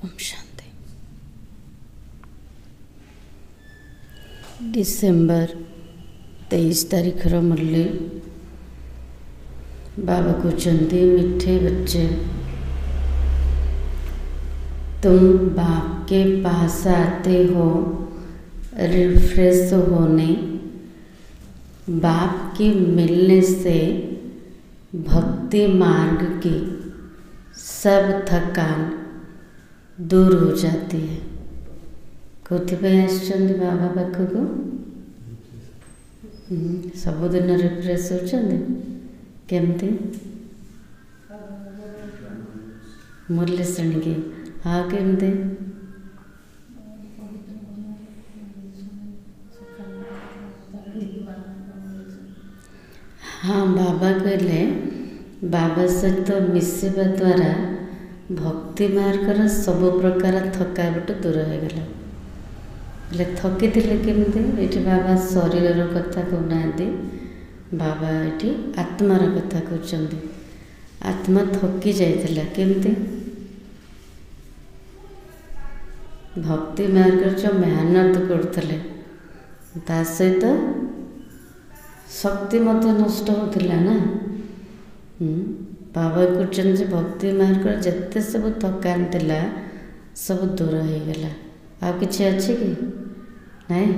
Om Shanti. December 23 तारीखर मुरली बाबा कहते मीठे बच्चे, तुम बाप के पास आते हो रिफ्रेश होने। बाप के मिलने से भक्ति मार्ग की सब थकान दूर हो जाती है। कौथिपाई आसुचंदी बाबा पाखकु सबुदिन रिफ्रेश होचंदी केमती मुरली शुणिकी हाँ केमती हाँ बाबा कहले बाबा सहित मिशिबा द्वारा भक्ति मार्गर सब प्रकार थकावट दूर हो गला। बोले थकी थे केमती ये बाबा शरीर कथा कहना, बाबा ये आत्मार कथा कहते। आत्मा थकी जाइला केमती भक्ति मार्ग जो मेहनत करते ता सहित शक्ति मत नष्ट होता ना। बाबा कहते भक्ति मार्ग जिते सब थकान थिला सब दूर हो गला। आ किसी अच्छे कि नहीं?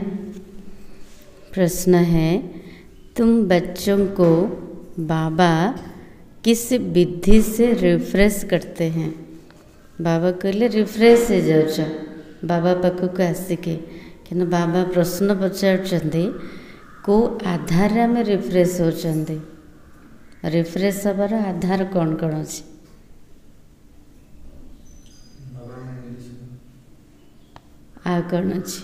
प्रश्न है, तुम बच्चों को बाबा किस विधि से रिफ्रेश करते हैं? बाबा कहले रिफ्रेश हो जाओ बाबा पाखक आसिके कि बाबा प्रश्न पचार को आधार आम रिफ्रेश होचंदी। रिफ्रेश हबार आधार कौन कौन अच्छे? आ कौन अच्छे?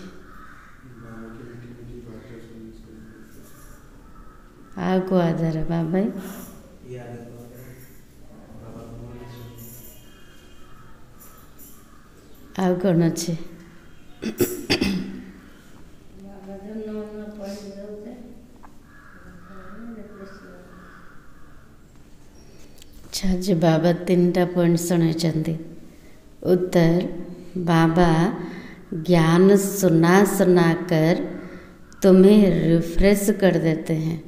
आ को आधार है बाबा आ कौन अच्छे? अच्छा जी, बाबा 3टा पॉइंट सुनाई। उत्तर, बाबा ज्ञान सुना कर तुम्हें रिफ्रेश कर देते हैं।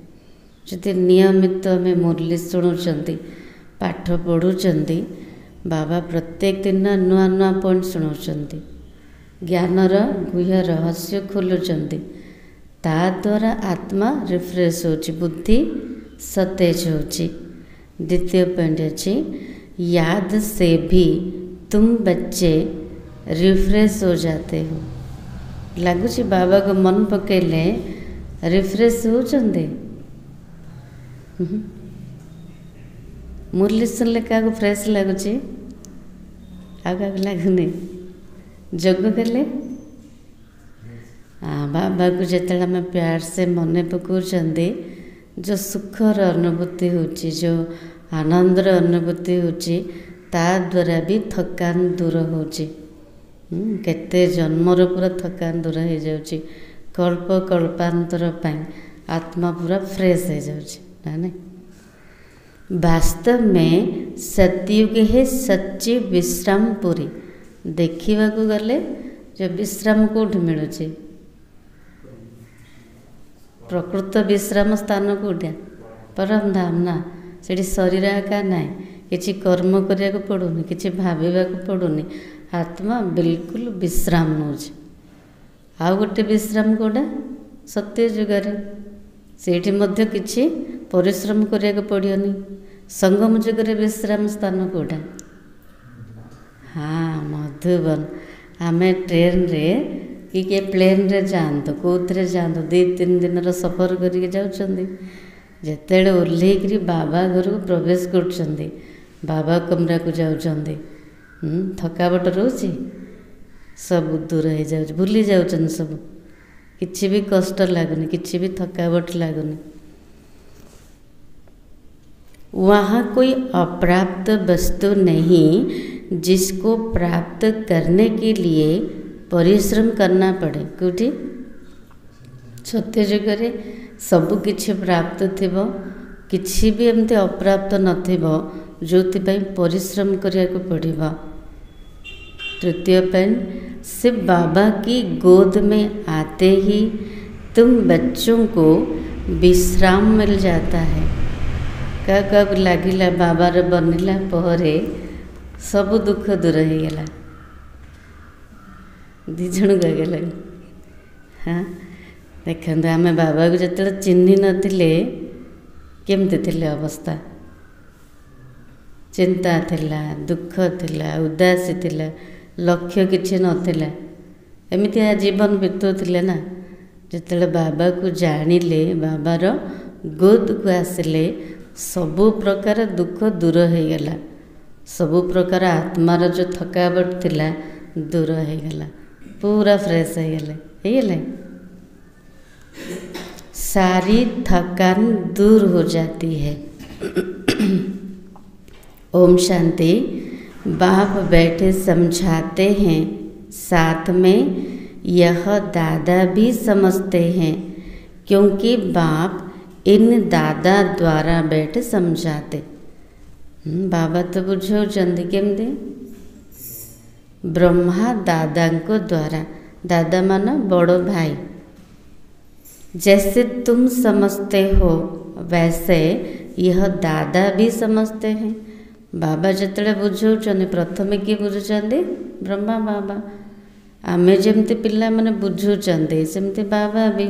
जदि नियमित हमें मुरली शुणुंट पाठ पढ़ुंट बाबा प्रत्येक दिन नुआ नुआ पॉइंट शुणाउंट, ज्ञानर गुह्य रहस्य खोलुंट। ता द्वारा आत्मा रिफ्रेश होची, बुद्धि सतेज होची। द्वितीय पॉइंट अच्छी, याद से भी तुम बच्चे रिफ्रेश हो जाते हो। लगुच बाबा को मन पकेले रिफ्रेश होचंदे। मुरली सुनले क्या फ्रेश लगुच? आ लगुनि जग कले बाबा को जिते आम प्यार से मन पकाउछंदी, जो सुखर अनुभूति होची, जो आनंदर अनुभूति होची, ता द्वारा भी थकान दूर होची। केते जन्मर पूरा थकान दूर हो जाउची। कल्प कल्पांतर पाई आत्मा पूरा फ्रेश हो जाउची ना नहीं? वास्तव में सतयुग है सच्ची विश्रामपुरी। देखा गले जो विश्राम कौट मिलूँ, प्रकृत विश्राम स्थान कौटा? परम धाम ना। से शरीर आका ना, किसी कर्म करने को पड़ूनी, किसी भाविबा को पड़ूनी। आत्मा बिल्कुल विश्राम नौ। आ गोटे विश्राम कौटा? सत्य जुगार से मध्य किसी परिश्रम करने को पड़ोनी। संगम जुगर विश्राम स्थान कौटा? हाँ, मधुबन। आम ट्रेन रे कि प्लेन रे जातु कौन जातु 2-3 दिन सफर करके जाऊँच। जिते ओह्लैक बाबा घर को प्रवेश कर बाबा कमरा को जाऊँच, थकावट रोचे सब दूर हो जाए, भूली जाऊँ सब। किसी भी कष्ट लगुनि, किसी भी थकावट लगुनि। वहाँ कोई अप्राप्त वस्तु नहीं जिसको प्राप्त करने के लिए परिश्रम करना पड़े। कौटी? सत्य जुगर सबकि प्राप्त थिबो, किसी भी एमती अप्राप्त नथिबो जोथि परिश्रम करने को पड़िबो। तृतीय पॉइंट, सिर्फ बाबा की गोद में आते ही तुम बच्चों को विश्राम मिल जाता है। कब लगिला बाबार बनिला पहरे सब दुख दूर हो गला। दिजण गला। हाँ देखते आम बाबा को जो चिन्ह नथिले केमती थिले अवस्था, चिंता थिला, दुख थिला, उदासी थिला, लक्ष्य किछि नथिला, एमिति जीवन बीतुथिले ना। जिते बाबा को जानिले, बाबार गोद को आसिले, सबु प्रकार दुख दूर हो गला, सबु प्रकार आत्मार जो थकावट थिला दूर हो गला, पूरा फ्रेश हो गले, सारी थकान दूर हो जाती है। ओम शांति। बाप बैठे समझाते हैं, साथ में यह दादा भी समझते हैं, क्योंकि बाप इन दादा द्वारा बैठे समझाते। बाबा तो बुझाउछंती केमती, ब्रह्मा दादा को द्वारा, दादा माना बड़ो भाई। जैसे तुम समझते हो वैसे यह दादा भी समझते हैं। बाबा जिते बुझाउछंती प्रथमे किए बुझुछंती, ब्रह्मा बाबा। आमे जेमती पिला माने बुझुछंती सेमती बाबा भी।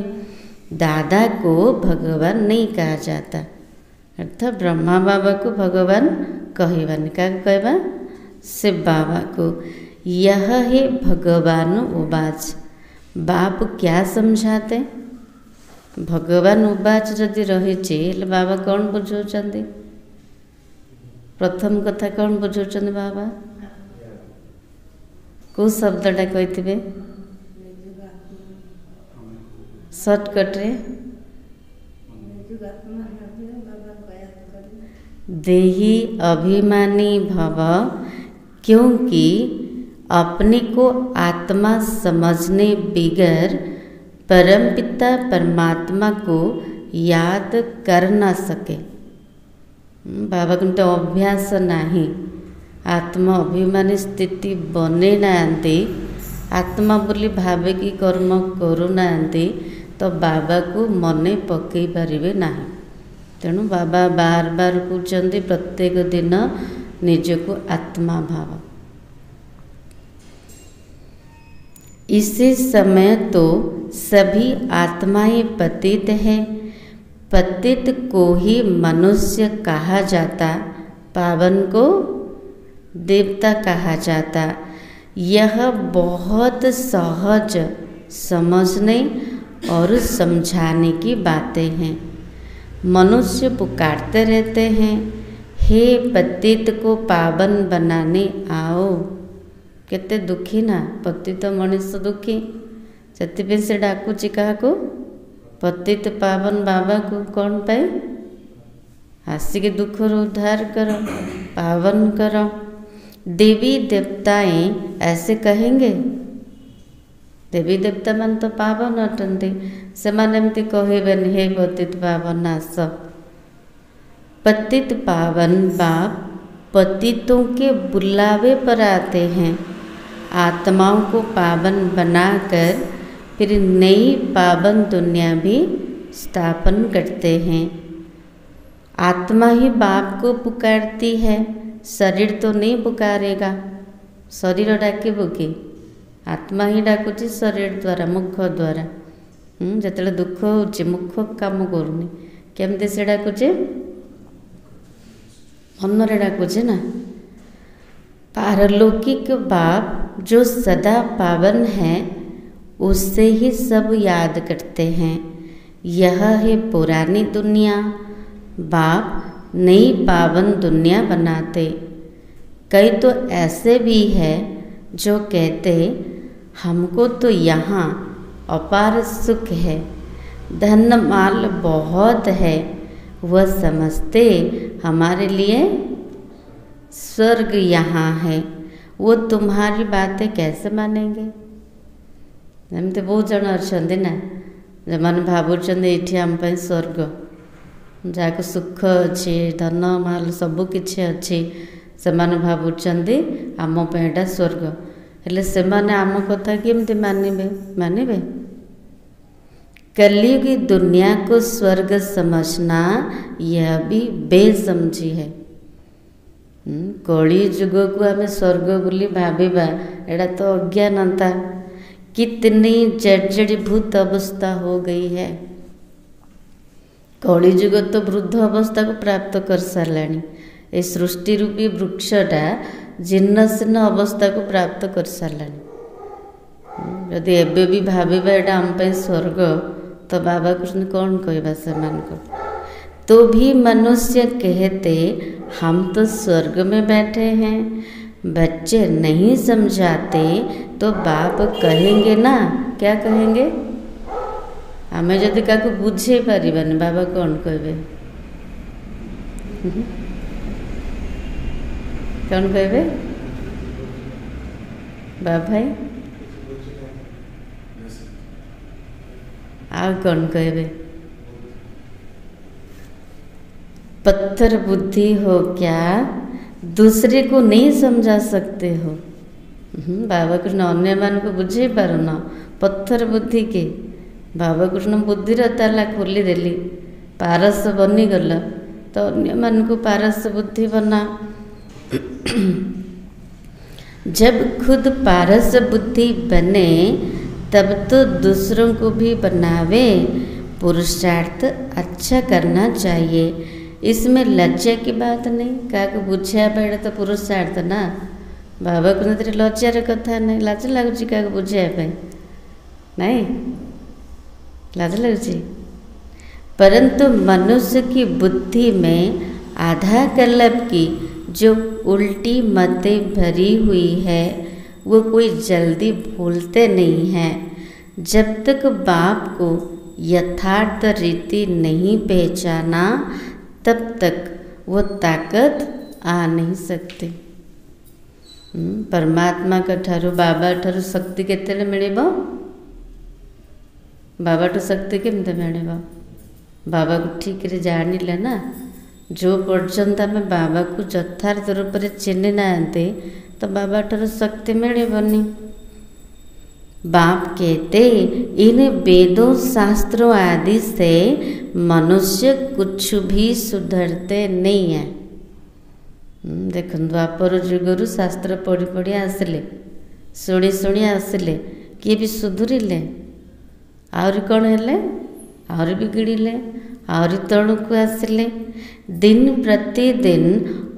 दादा को भगवान नहीं कहा जाता, अर्थात ब्रह्मा बाबा को भगवान कहबानी, क्या कहबा, से बाबा को। यह है भगवान उवाच। बाप क्या समझाते, भगवान उवाच जदि रही बाबा कौन बुझाउछंती, प्रथम कथा कौन बुझाउछंती बाबा, को शब्दटा कही सर्टकट रे, देही अभिमानी भव, क्योंकि अपने को आत्मा समझने बगैर परमपिता परमात्मा को याद कर ना सके। बाबा को अभ्यास नहीं, आत्मा अभिमानी स्थिति बने नांती, आत्मा बोली भावे कि कर्म करूना, तो बाबा को मने पकई पारिबे नहीं। तेणु बाबा बार बार कहते प्रत्येक दिन निजको आत्मा भाव। इसी समय तो सभी आत्माएं पतित हैं। पतित को ही मनुष्य कहा जाता, पावन को देवता कहा जाता। यह बहुत सहज समझने और समझाने की बातें हैं। मनुष्य पुकारते रहते हैं, हे पतित को पावन बनाने आओ। केते दुखी ना, पतित मनुष्य दुखी, से डाकुची क्या पतित पावन बाबा को। कौन पाए, आसिक दुख उद्धार करो, पावन करो। देवी देवताएं ऐसे कहेंगे, देवी देवता मान तो पावन अटंती, से माने एमती कहबेन हे पतित पावन आस। पतित पावन बाप पतितों के बुलावे पर आते हैं, आत्माओं को पावन बनाकर फिर नई पावन दुनिया भी स्थापन करते हैं। आत्मा ही बाप को पुकारती है, शरीर तो नहीं पुकारेगा। शरीर डाकिबो कि, आत्मा ही डाकुची शरीर द्वारा, मुख द्वारा। जिते दुख हो मुख काम करूनी, केमती से डाकुचे, मनरे डाकुचे ना। पारलौकिक बाप जो सदा पावन है, उससे ही सब याद करते हैं। यह है पुरानी दुनिया, बाप नई पावन दुनिया बनाते। कई तो ऐसे भी है जो कहते हमको तो यहाँ अपार सुख है, धन माल बहुत है, वह समझते हमारे लिए स्वर्ग यहाँ है। वो तुम्हारी बातें कैसे मानेंगे। एमती बहुत जन अच्छा ना, जो मैंने भावुं ये आम स्वर्ग, जहाँ सुख अच्छे, धन माल सबकिछि अच्छी, से भावुं आम स्वर्ग। हेले सेमाने आम कथा केमती मानिबे मानिबे। कलयुगी दुनिया को स्वर्ग समझना यह भी बेसमझी है। कली जुग को आम स्वर्ग बोली भाविबा एड़ा तो अज्ञानता। कितनी जर्जरीभूत अवस्था हो गई है। कली जुग तो वृद्ध अवस्था को प्राप्त कर साराणी। ये सृष्टि रूपी वृक्षटा जीर्ण शीर्ण अवस्था को प्राप्त कर साराणी। यदि एबे भी भाविबा एटा आम पे स्वर्ग तो बाबा कृष्ण कौन कहबा से मान को। तो भी मनुष्य कहते हम तो स्वर्ग में बैठे हैं। बच्चे नहीं समझाते तो बाप कहेंगे ना, क्या कहेंगे? हमें जदि का बुझे पारिबानी बाबा कौन कहबे? कौन कहबे बाबा भाई? आ कौन कहबे? पत्थर बुद्धि हो क्या, दूसरे को नहीं समझा सकते हो। बाबा कृष्ण अन्य मान को बुझे पारुन पत्थर बुद्धि के। बाबा कृष्ण बुद्धिर ताला खोली देली, पारस बनीगल तो अन्य मान को पारस बुद्धि बना। जब खुद पारस बुद्धि बने तब तो दूसरों को भी बनावे। पुरुषार्थ अच्छा करना चाहिए, इसमें लज्जा की बात नहीं। क्या बुझा बेड़े तो पुरुषार्थ ना। बाबा को तेरे लज्जार कथा नहीं। लाज लगुच क्या बुझापे नहीं, लाज लगुच। परंतु मनुष्य की बुद्धि में आधा कल्प की जो उल्टी मतें भरी हुई है वो कोई जल्दी भूलते नहीं हैं। जब तक बाप को यथार्थ रीति नहीं पहचाना तब तक वो ताकत आ नहीं सकती। परमात्मा का ठारू बाबा ठारू शक्ति केते मिलिबो? बाबा ठू शक्ति केमते मिलिबो? बाबा को ठीक रे जानिले ना। जो पर्यंत आम बाबा को यथार्थ रूप से चिन्ह ना तो बाबा ठारू शक्ति मिलिबनी। बाप कहते इन वेदों शास्त्रों आदि से मनुष्य कुछ भी सुधरते नहीं है। देख द्वापर जुगरु शास्त्र पढ़ी पढ़ी आसिले, शुणी शुणी आसिले, किए भी सुधुरिले, आहुरी कौन हेले, आहुरी बिगड़िले, आहुरी तलुक आसिले। दिन प्रतिदिन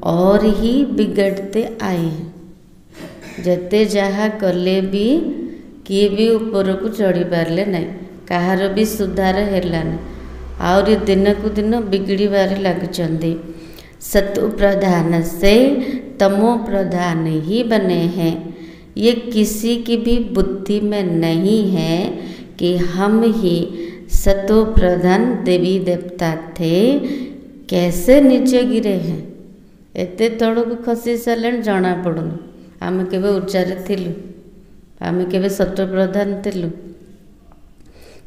और ही बिगड़ते आए हैं। जते जहा कले भी किए भी ऊपर को चढ़ी पारे ना, कहार भी सुधार हेलानी, आहुरी दिन को दिन बिगड़बार लगुंट। सत्व प्रधान से तमो प्रधान ही बने हैं। ये किसी की भी बुद्धि में नहीं है कि हम ही सत्व प्रधान देवी देवता थे, कैसे नीचे गिरे हैं। एते तड़क खसी सारे जना पड़ुन। आम केवे उच्चारे थिलु, आम केवे सत्व प्रधान थिलु,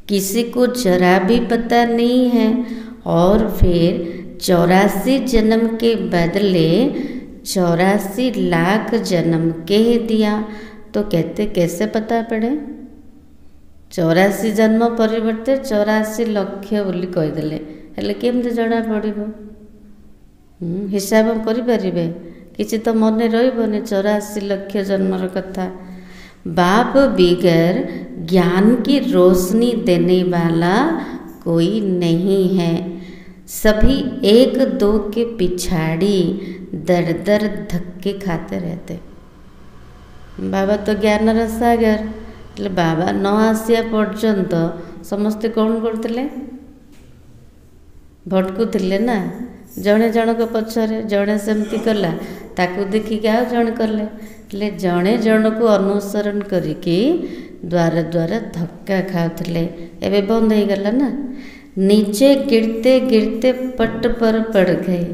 किसी को जरा भी पता नहीं है। और फिर 84 जन्म के बदले 84 लाख जन्म कह दिया तो कहते कैसे पता पड़े? 84 जन्म परिवर्ते 84 लक्ष बोली कहीदेले हेले केमती जना पड़ो? हिसाब करें किसी तो मन रही 84 लक्ष जन्मर कथा। बाप बिगर ज्ञान की रोशनी देने वाला कोई नहीं है। सभी एक दो के पिछाड़ी दर दर धक्के खाते रहते। बाबा तो ज्ञान सागर, बाबा न आसिया पर्यंत समस्ते कौन करते? भटकुले ना। जड़े जनक पछरे जड़े सेमती कला, ताकू देखिक आ जड़े कले। जड़े जन को अनुसरण करके द्वार द्वार धक्का खाते। एवं बंद हो गला ना। नीचे गिरते गिरते पट पर पड़ गए,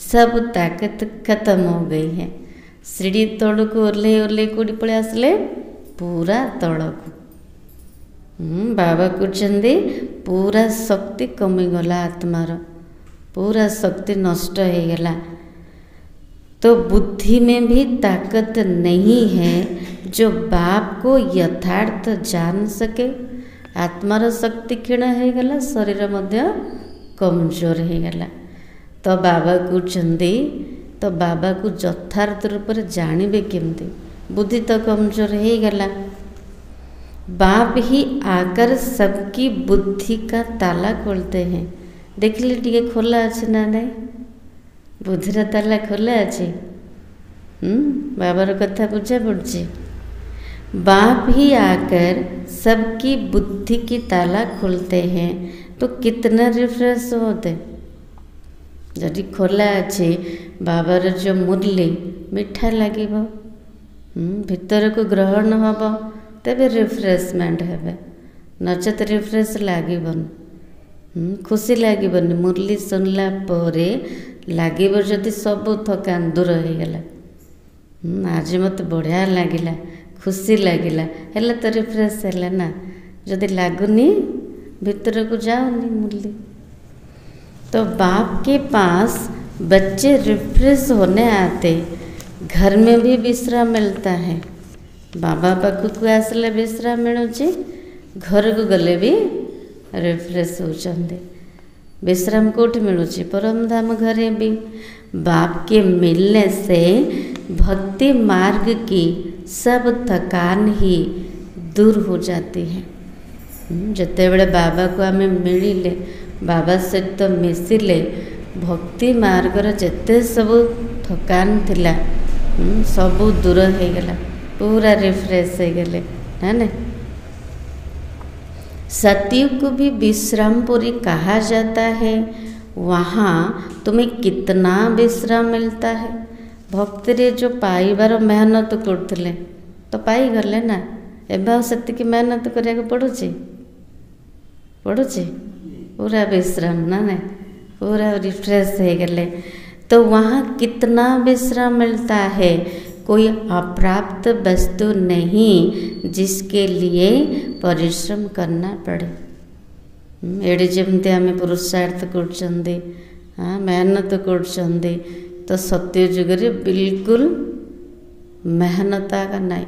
सब ताकत खत्म हो गई है। सीढ़ी तौक ओल्ले ओल्ले कौड़ी पड़े आसले पूरा तौक। बाबा कहते पूरा शक्ति कमीगला, आत्मार पूरा शक्ति नष्ट हो गला। तो बुद्धि में भी ताकत नहीं है जो बाप को यथार्थ जान सके। आत्मार शक्ति क्षीण हो गला, शरीर मध्य कमजोर हो गला। तो बाबा कहते तो बाबा को यथार्थ रूप से जानवे केमती, बुद्धि तो कमजोर हो गला। बाप ही आकर सबकी बुद्धि का ताला खोलते हैं। देख ली टे खोला अच्छे ना नहीं, बुद्धिर ताला खोला अच्छे। बाबार कथा बुझा पड़ी। बाप ही आकर सबकी बुद्धि की ताला खोलते हैं तो कितना रिफ्रेश होते। जदि खोला अच्छे बाबार जो मुरली मीठा लगे, भीतर को ग्रहण हम तेरे रिफ्रेशमेंट है, नचेत रिफ्रेश लगन, खुशी लगन। मुरली सुनला परे लगे जदि सब थकान दूर हो गला, आज मत बढ़िया लगिला, खुशी लगिला, है तो रिफ्रेश है ना। जदि लगुनि भीतर को जाऊनी मुरली। तो बाप के पास बच्चे रिफ्रेश होने आते, घर में भी विश्राम मिलता है। बाबा पाखक आसले विश्राम मिलूँ, घर को गले भी रिफ्रेश होते। विश्राम कौट मिलूँ? परम धाम घरे भी। बाप के मिलने से भक्ति मार्ग की सब थकान ही दूर हो जाती है। जिते बड़े बाबा को आम मिले, बाबा सहित मिसिले, भक्ति मार्गर जिते सब थकान थिला सब दूर हो गला, पूरा रिफ्रेश हो गले ना। सतयुग को भी विश्रामपुरी कहा जाता है। वहाँ तुम्हें कितना विश्राम मिलता है। भक्ति रे जो पाइबार मेहनत करते तो पाई गले ना, एवं से मेहनत करने पड़ुची पूरा विश्राम ना नहीं, पूरा रिफ्रेश हो गले। तो वहाँ कितना विश्राम मिलता है। कोई अप्राप्त वस्तु नहीं जिसके लिए परिश्रम करना पड़े। एडे जमती आम पुरुषार्थ कर मेहनत कर, तो सत्य जुगरे बिल्कुल मेहनत आगा नाई।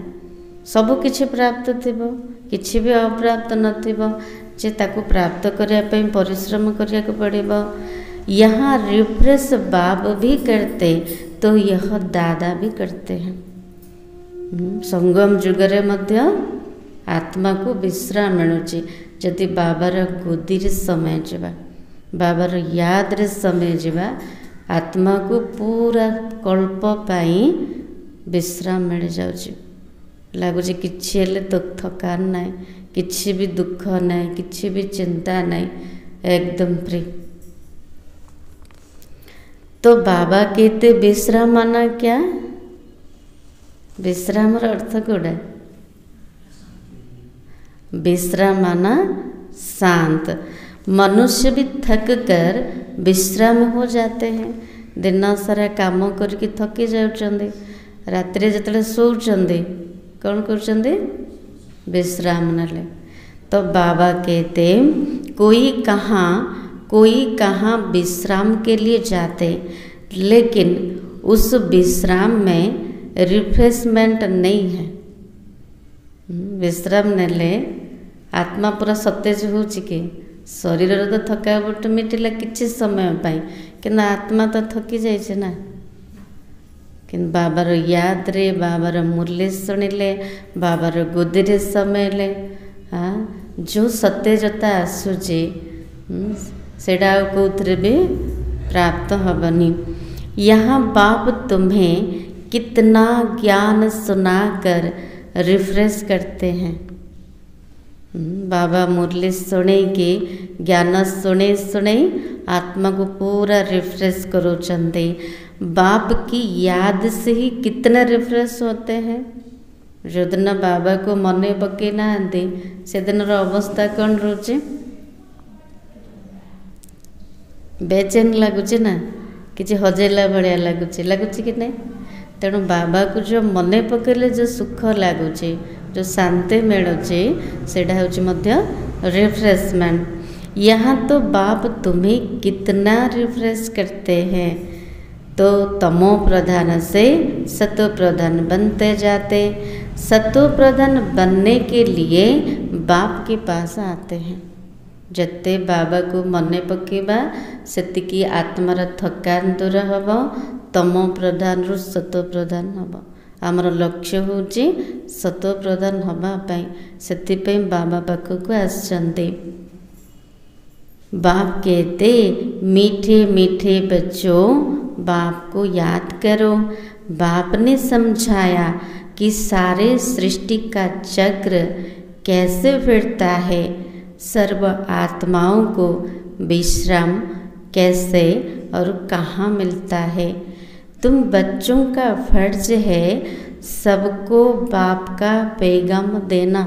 सब किछि प्राप्त थिबो, किछि भी अप्राप्त नथिबो, जे ताको प्राप्त करने परिश्रम करने को पड़ेगा। यहाँ रिफ्रेश बाप भी करते तो यह दादा भी करते हैं। संगम जुगरे मध्य आत्मा को विश्राम मिलूँ। जदि बाबार गोदी समय जावा, बाबार याद रे समय जावा, आत्मा को पूरा कल्प पाई विश्राम मिल जाऊँ। लगुच किछि हेले तो थकान नाई, किछि भी दुख नाई, किछि भी चिंता नाई, एकदम फ्री। तो बाबा कहते विश्राम माना क्या? विश्राम अर्थ कौड़ा? विश्राम माना शांत। मनुष्य भी थक कर विश्राम हो जाते हैं। दिन सारा काम करके थकी जाउछंदे, रात्रि जतले सोउछंदे कौन करछंदे? विश्राम नले। तो बाबा कहते कोई कहाँ विश्राम के लिए जाते, लेकिन उस विश्राम में रिफ्रेशमेंट नहीं है। विश्राम नेले आत्मा पूरा सतेज हो कि शरीर तो थकावट मिटिला किछि समय पाई, कि आत्मा तो थकी जाइए ना। कि बाबार याद रे, बाबार मुरली शुणिले, बाबार गोदी रे समय ले, हाँ जो सतेजता आसूची सेटा कौथरे भी प्राप्त हबनी। यहाँ बाप तुम्हें कितना ज्ञान सुनाकर रिफ्रेश करते हैं। बाबा मुरली सुने के ज्ञान सुने सुने आत्मा को पूरा रिफ्रेश करो चंदे। बाप की याद से ही कितने रिफ्रेश होते हैं। जो दिन बाबा को मने पके ना से दिन अवस्था कौन रोचे? बेचैन लगुच ना, कि हजेला भाया लगुच कि नहीं। तेणु बाबा को जो मने पकेले जो सुख लगुच, जो शांति मिलूचे, सेटा हूँ मध्य रिफ्रेशमेंट। यहाँ तो बाप तुम्हें कितना रिफ्रेश करते हैं। तो तमो प्रधान से सतो प्रधान बनते जाते। सतो प्रधान बनने के लिए बाप के पास आते हैं। जते बाबा को मने पकेबा सेतिकी आत्मार थकान दूर हम, तमो प्रधान रु सतो प्रधान हम। आमर लक्ष्य होची सतो प्रधान हवापाई, सेतिपई बाबा पाखक आसचंदे। बाप कहते मीठे मीठे बच्चों बाप को याद करो। बाप ने समझाया कि सारे सृष्टि का चक्र कैसे फिरता है, सर्व आत्माओं को विश्राम कैसे और कहाँ मिलता है। तुम बच्चों का फर्ज है सबको बाप का पैगाम देना।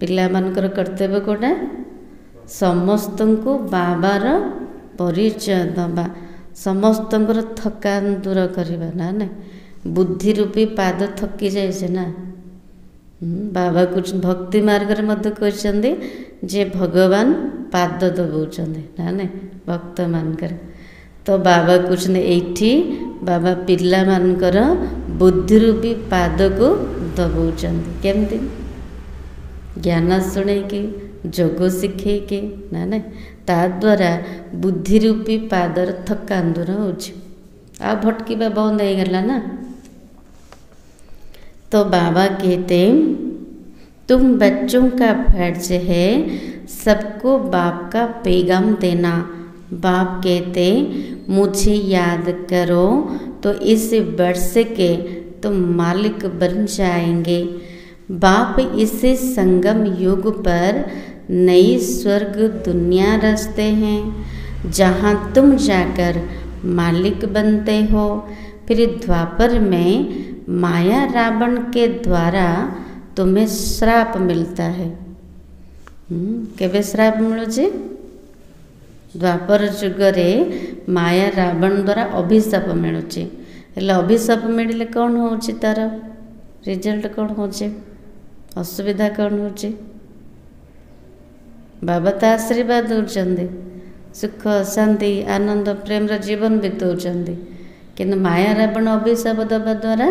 पिला मानकर कर्तव्य कोटा समस्त को बाबार परिचय दबा, समस्त थकान दूर करवा ना। बुद्धि रूपी पाद थकी जाए ना। बाबा कुछ भक्ति मार्ग कहते जे भगवान पाद दबाउछन्ते ना भक्त मानकर। तो बाबा कुछ ने एठी बाबा पिला मानकर बुद्धि रूपी पाद को दबाउछन्ते केमती ज्ञान शुणे के जोग शिखे के ना ता द्वारा बुद्धि रूपी पादर थकान दूर हो भटकीबा बंद हो गला ना। तो बाबा कहते तुम बच्चों का फर्ज है सबको बाप का पैगाम देना। बाप कहते मुझे याद करो तो इस वर्ष के तुम मालिक बन जाएंगे। बाप इसे संगम युग पर नई स्वर्ग दुनिया रचते हैं जहाँ तुम जाकर मालिक बनते हो। फिर द्वापर में माया रावण के द्वारा तुम्हें श्राप मिलता है। केबे श्राप मिलुचे? द्वापर जुगरे माया रावण द्वारा अभिशाप मिलुचे। हेले अभिशाप मिले कौन होची तार रिजल्ट कौन होचे, असुविधा कौन होची? बाबा तो आशीर्वाद दौरान सुख शांति आनंद प्रेम जीवन बीतौरान, किंतु माया रावण अभिशाप दबा द्वारा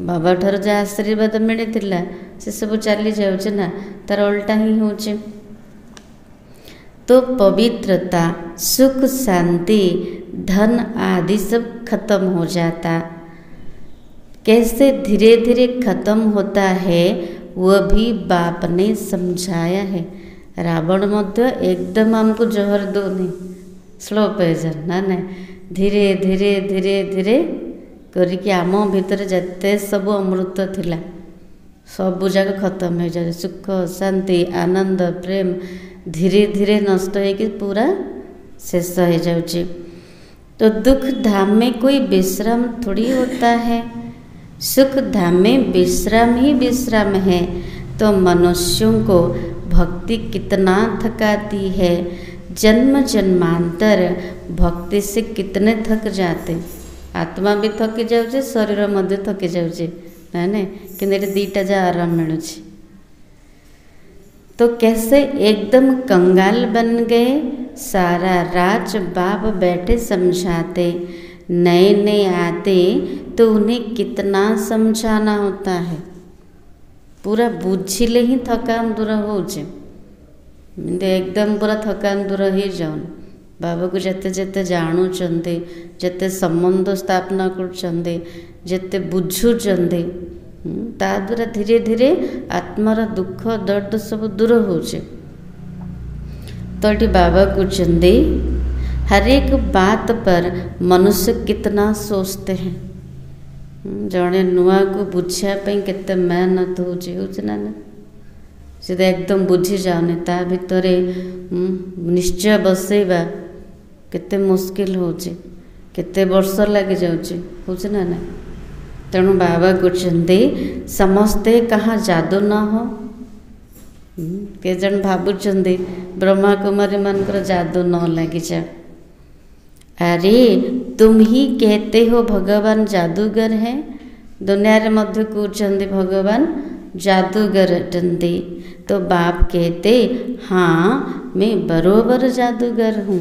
बाबा ठार जो आशीर्वाद मिलता से सब चली जाऊे ना, तार उल्टा ही होचे। तो पवित्रता सुख शांति धन आदि सब खत्म हो जाता। कैसे धीरे धीरे खत्म होता है वह भी बाप ने समझाया है। रावण मध्य एकदम हमको जहर दो नहीं, स्लो पेजर ना धीरे धीरे धीरे धीरे करके आम भीतर जिते सब अमृत थिला सब जाक खत्म हो जाए। सुख शांति आनंद प्रेम धीरे धीरे नष्ट हो पूरा शेष हो जाऊँगी। तो दुख धाम में कोई विश्राम थोड़ी होता है, सुख धाम में विश्राम ही विश्राम है। तो मनुष्यों को भक्ति कितना थकाती है, जन्म जन्मांतर भक्ति से कितने थक जाते। आत्मा भी थकी जाऊे शरीर मध्य थकी जाऊे ना कि दीटा जा आराम मिलूँ। तो कैसे एकदम कंगाल बन गए, सारा राज बाप बैठे समझाते। नए नए आते तो उन्हें कितना समझाना होता है, पूरा बुझिले ही थकान दूर हो एकदम पूरा थकान दूर हो जाऊन। बाबा को जिते जिते जाणुचंदे जिते संबंध स्थापना करचंदे जिते बुझुचंदे ता द्वारा धीरे धीरे आत्मार दुख दर्द सब दूर हो। तो ये बाबा कहते हर एक बात पर मनुष्य कितना सोचते हैं। जड़े नुआ को बुझापी केते मेहनत होना सीधा एकदम बुझी जाऊनी ता भितर निश्चय बसैबा केते मुश्किल होचे, केते वर्ष लग जाऊँ ना। तेणु बाबा कहते समस्ते कहाँ जादू न हो। के जन भावुंट ब्रह्मा कुमारी मानकर जादू न लगी जा। अरे तुम ही कहते हो भगवान जादूगर है, दुनिया रे मध्य कहते भगवान जादूगर अटंती। तो बाप कहते हाँ मैं बरोबर जादूगर हूँ।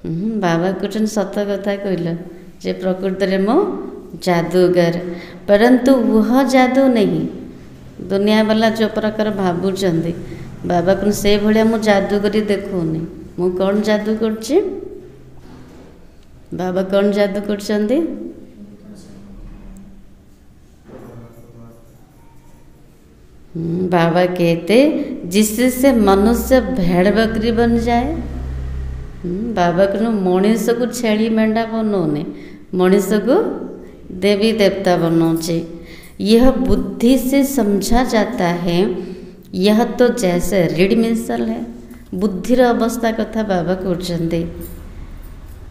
बाबा कहते सत कथा कहल जे प्रकृति में मो जादूगर, परंतु वह जादू नहीं दुनिया वाला जो प्रकार भावुंट बाबा को से भाया मु जादू करी देखूनी मु कौन जादू करछि बाबा कौन जादू करछंदी बाबा कहते जिससे मनुष्य भेड़ बकरी बन जाए। बाबा को मनीष को छेली मेंढा बनौने मनीष को देवी देवता बनौचे। यह बुद्धि से समझा जाता है। यह तो जैसे रीढ़ मिसल है बुद्धिर अवस्था कथा बाबा कहते।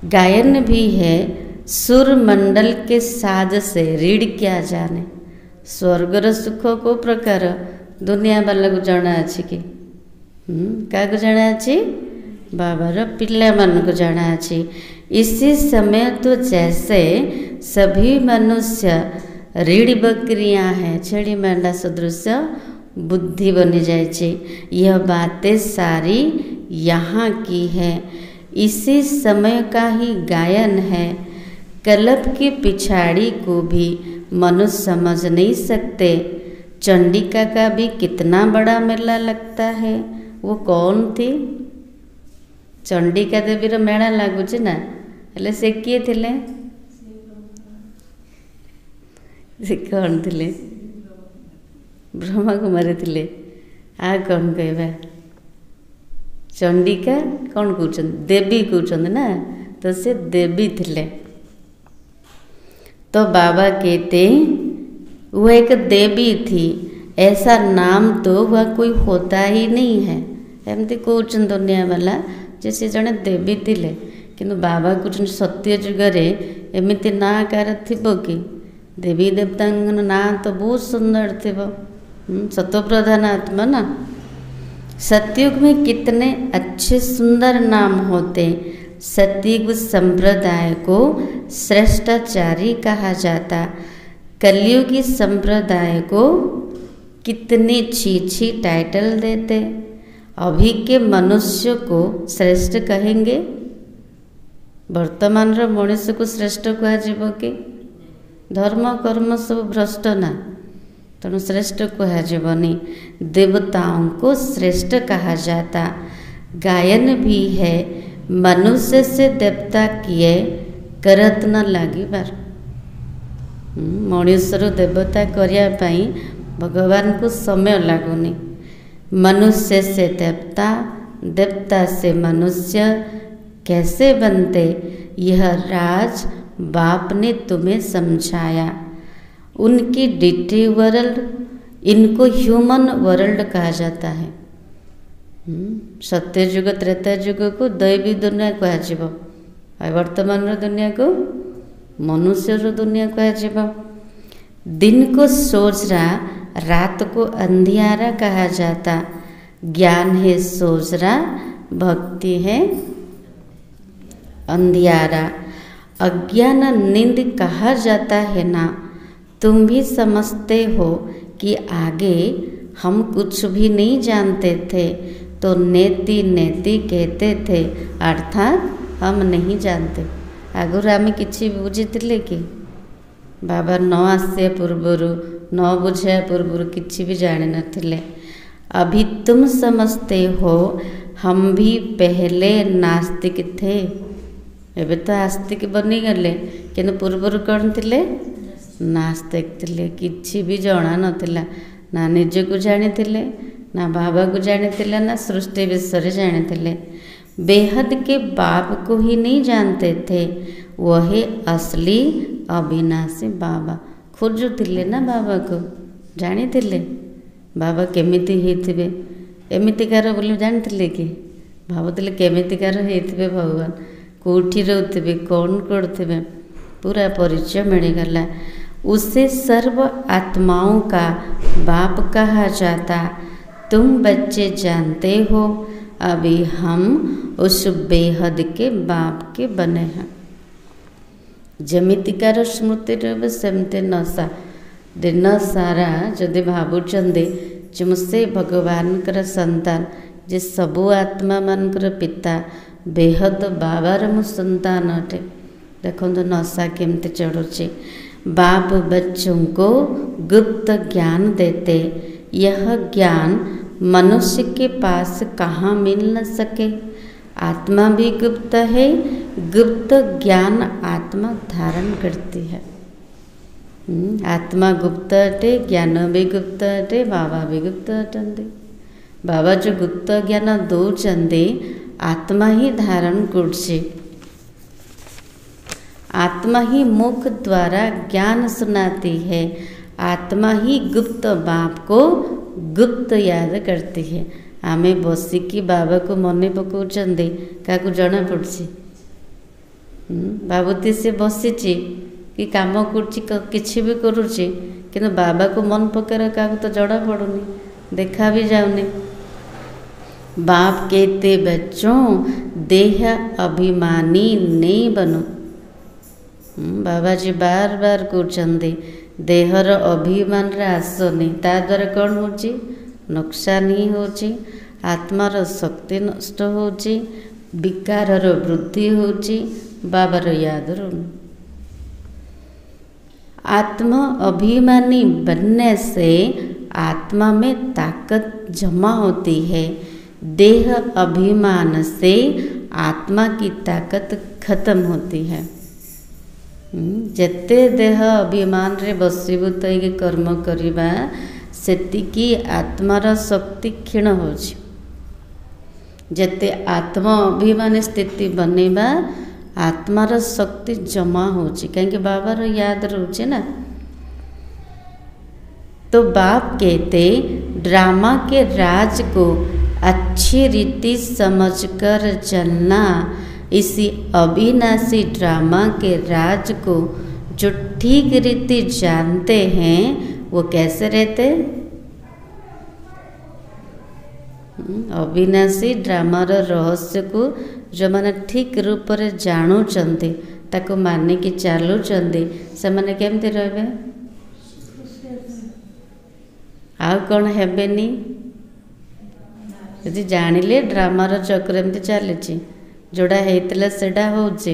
गायन भी है सुर मंडल के साज से रीढ़ क्या जाने। स्वर्गर सुख को प्रकार दुनिया वाला को जाना अच्छी कि क्या जाना अच्छी बाबार पिला मान को जाना अच्छी। इसी समय तो जैसे सभी मनुष्य रीढ़ बकरियां हैं छेड़ी मेंढा सदृश बुद्धि बनी जाए। यह बातें सारी यहाँ की है। इसी समय का ही गायन है। कल्प की पिछाड़ी को भी मनुष्य समझ नहीं सकते। चंडिका का भी कितना बड़ा मेला लगता है। वो कौन थी चंडिका देवी रो मेला लगुच ना हेले से किए थिले से कौन थिले ब्रह्मा कुमारी थिले। आ कौन कहबा चंडिका कौन कहउछन देवी कहउछन ना तो से देवी थिले। तो बाबा कहते वह एक देवी थी। ऐसा नाम तो वह कोई होता ही नहीं है। एमती कहउछन दुनिया वाला जैसे जड़े देवी थिले किंतु बाबा कहउछन सत्य जुगरे एमती ना कार थिबो कि देवी देवता ना तो बहुत सुंदर थिबो। सत्वप्रधान आत्मा ना। सतयुग में कितने अच्छे सुंदर नाम होते। सतयुग संप्रदाय को श्रेष्ठाचारी कहा जाता। कलयुगी संप्रदाय को कितने छी टाइटल देते। अभी के मनुष्य को श्रेष्ठ कहेंगे। वर्तमान मनुष्य को श्रेष्ठ कह कि धर्म कर्म सब भ्रष्ट ना तेणु श्रेष्ठ कहनी। देवताओं को श्रेष्ठ कहा जाता। गायन भी है मनुष्य से देवता किए करत न लगी बार। मनुष्य देवता करने पाई भगवान को समय लगुनि। मनुष्य से देवता देवता से मनुष्य कैसे बनते यह राज बाप ने तुम्हें समझाया। उनकी डिटी वर्ल्ड इनको ह्यूमन वर्ल्ड कहा जाता है। सत्य युग त्रेता युग को दैवी दुनिया कह वर्तमान दुनिया को मनुष्य दुनिया कह। दिन को सोचरा रात को अंधियारा कहा जाता। ज्ञान है सोचरा भक्ति है अंधियारा। अज्ञान नींद कहा जाता है ना। तुम भी समझते हो कि आगे हम कुछ भी नहीं जानते थे तो नेति नेति कहते थे अर्थात हम नहीं जानते। आगुर आम कि बुझी कि बाबा न आसिया पूर्वर न बुझा पूर्वर किसी भी जान नथिले। अभी तुम समझते हो हम भी पहले नास्तिक थे। एबे तो आस्तिक बनी गले किंतु पूर्वर कौन थे नास्तिक थे। किसी भी जना नथिला ना निज को जानी थे ना बाबा को जानी थे ना सृष्टि विषय जानी थे। बेहद के बाप को ही नहीं जानते थे। वही असली अविनाशी बाबा खोजुले ना बाबा को जानी थे। बाबा केमिति होइथिबे एमितिकार बोली जानी थे कि भावुले केमितिकार होइथिबे भगवान कोठी रहते कौन करते पूरा परिचय मिलगला। उसे सर्व आत्माओं का बाप कहा जाता। तुम बच्चे जानते हो अभी हम उस बेहद के बाप के बने हैं। जमितिकार स्मृति रहे सेमते नशा दिन सारा जदि भावुंटे जे मुझसे भगवान संतान जे सबु आत्मा मानकर पिता बेहद बाबार मु संतान अटे। देखो नशा केमती चढ़ुची। बाप बच्चों को गुप्त ज्ञान देते, यह ज्ञान मनुष्य के पास कहाँ मिल न सके। आत्मा भी गुप्त है, गुप्त ज्ञान आत्मा धारण करती है। आत्मा गुप्त अटे, ज्ञान भी गुप्त अटे, बाबा भी गुप्त अटंती। बाबा जो गुप्त ज्ञान दौरान आत्मा ही धारण करछे। आत्मा ही मुख द्वारा ज्ञान सुनाती है। आत्मा ही गुप्त बाप को गुप्त याद करती है। आमे बसिकी बाबा को मने पकाउछन्ते, काकु जना पड़छि। बाबूती से बसिछि कि काम करछि, किछि भी करुछि, किंतु बाबा को मन पकेर काकु तो जड़ा पड़ुनी, देखा भी जाउनी। बाप कहते बच्चों देह अभिमानी नहीं बनो। बाबा जी बार बार कहते देहर अभिमान रे आसनी, ता द्वारा कौन होची, नुकसान ही होची। आत्मार शक्ति नष्ट होची, विकारर वृद्धि होची, बाबार याद रहूनी। आत्मा अभिमानी बनने से आत्मा में ताकत जमा होती है। देह अभिमान से आत्मा की ताकत खत्म होती है। जेते देह अभिमान रे बसीभूत होइके कर्म करिबा, सेतिकी आत्मार शक्ति क्षीण होछि। जेते आत्मा अभिमान स्थिति बनेबा, आत्मार शक्ति जमा होछि, कहीं बाबार याद रोचे ना। तो बाप कहते ड्रामा के राज को अच्छी रीति समझकर चलना। इसी अविनाशी ड्रामा के राज को जो ठीक रीति जानते हैं वो कैसे रहते। अविनाशी ड्रामार रहस्य को जो माने ठीक रूप रे जानुचंती, ताको माने कि चालुचंती, से माने केमती रहबे। आउ कौन हेबेनी, यदि जानिले ड्रामार चक्र एमती चली, जोड़ा होता सेटा होची,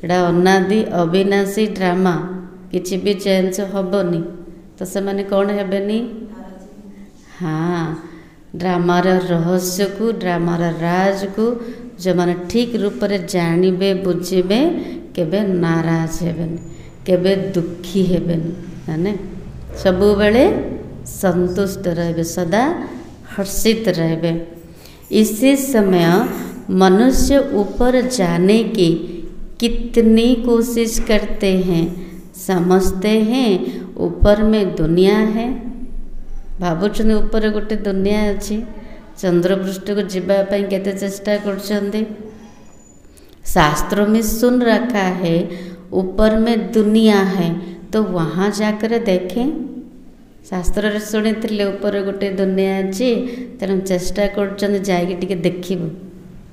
एटा अनादि अविनाशी ड्रामा, किसी भी चेंज हेबनी, तो से माने कौन हेबेनी। हाँ, ड्रामार रहस्य को, ड्रामार राज को जो माने ठीक रूप रे जानिबे बुझिबे, केबे नाराज हेबेनी, केबे दुखी हेबेनी, माने सबु बेले संतुष्ट रहबे, सदा हर्षित रहबे। इसी समय मनुष्य ऊपर जाने की कितनी कोशिश करते हैं, समझते हैं ऊपर में दुनिया है। भावुन ऊपर गोटे दुनिया अच्छी, चंद्रपृष्ठ को जीवाई केते चेष्टा कर। शास्त्रों में सुन रखा है ऊपर में दुनिया है, तो वहाँ जाकर देखें। शास्त्र शुणी ऊपर गोटे दुनिया अच्छी, तेणु चेष्टा कर देखिबू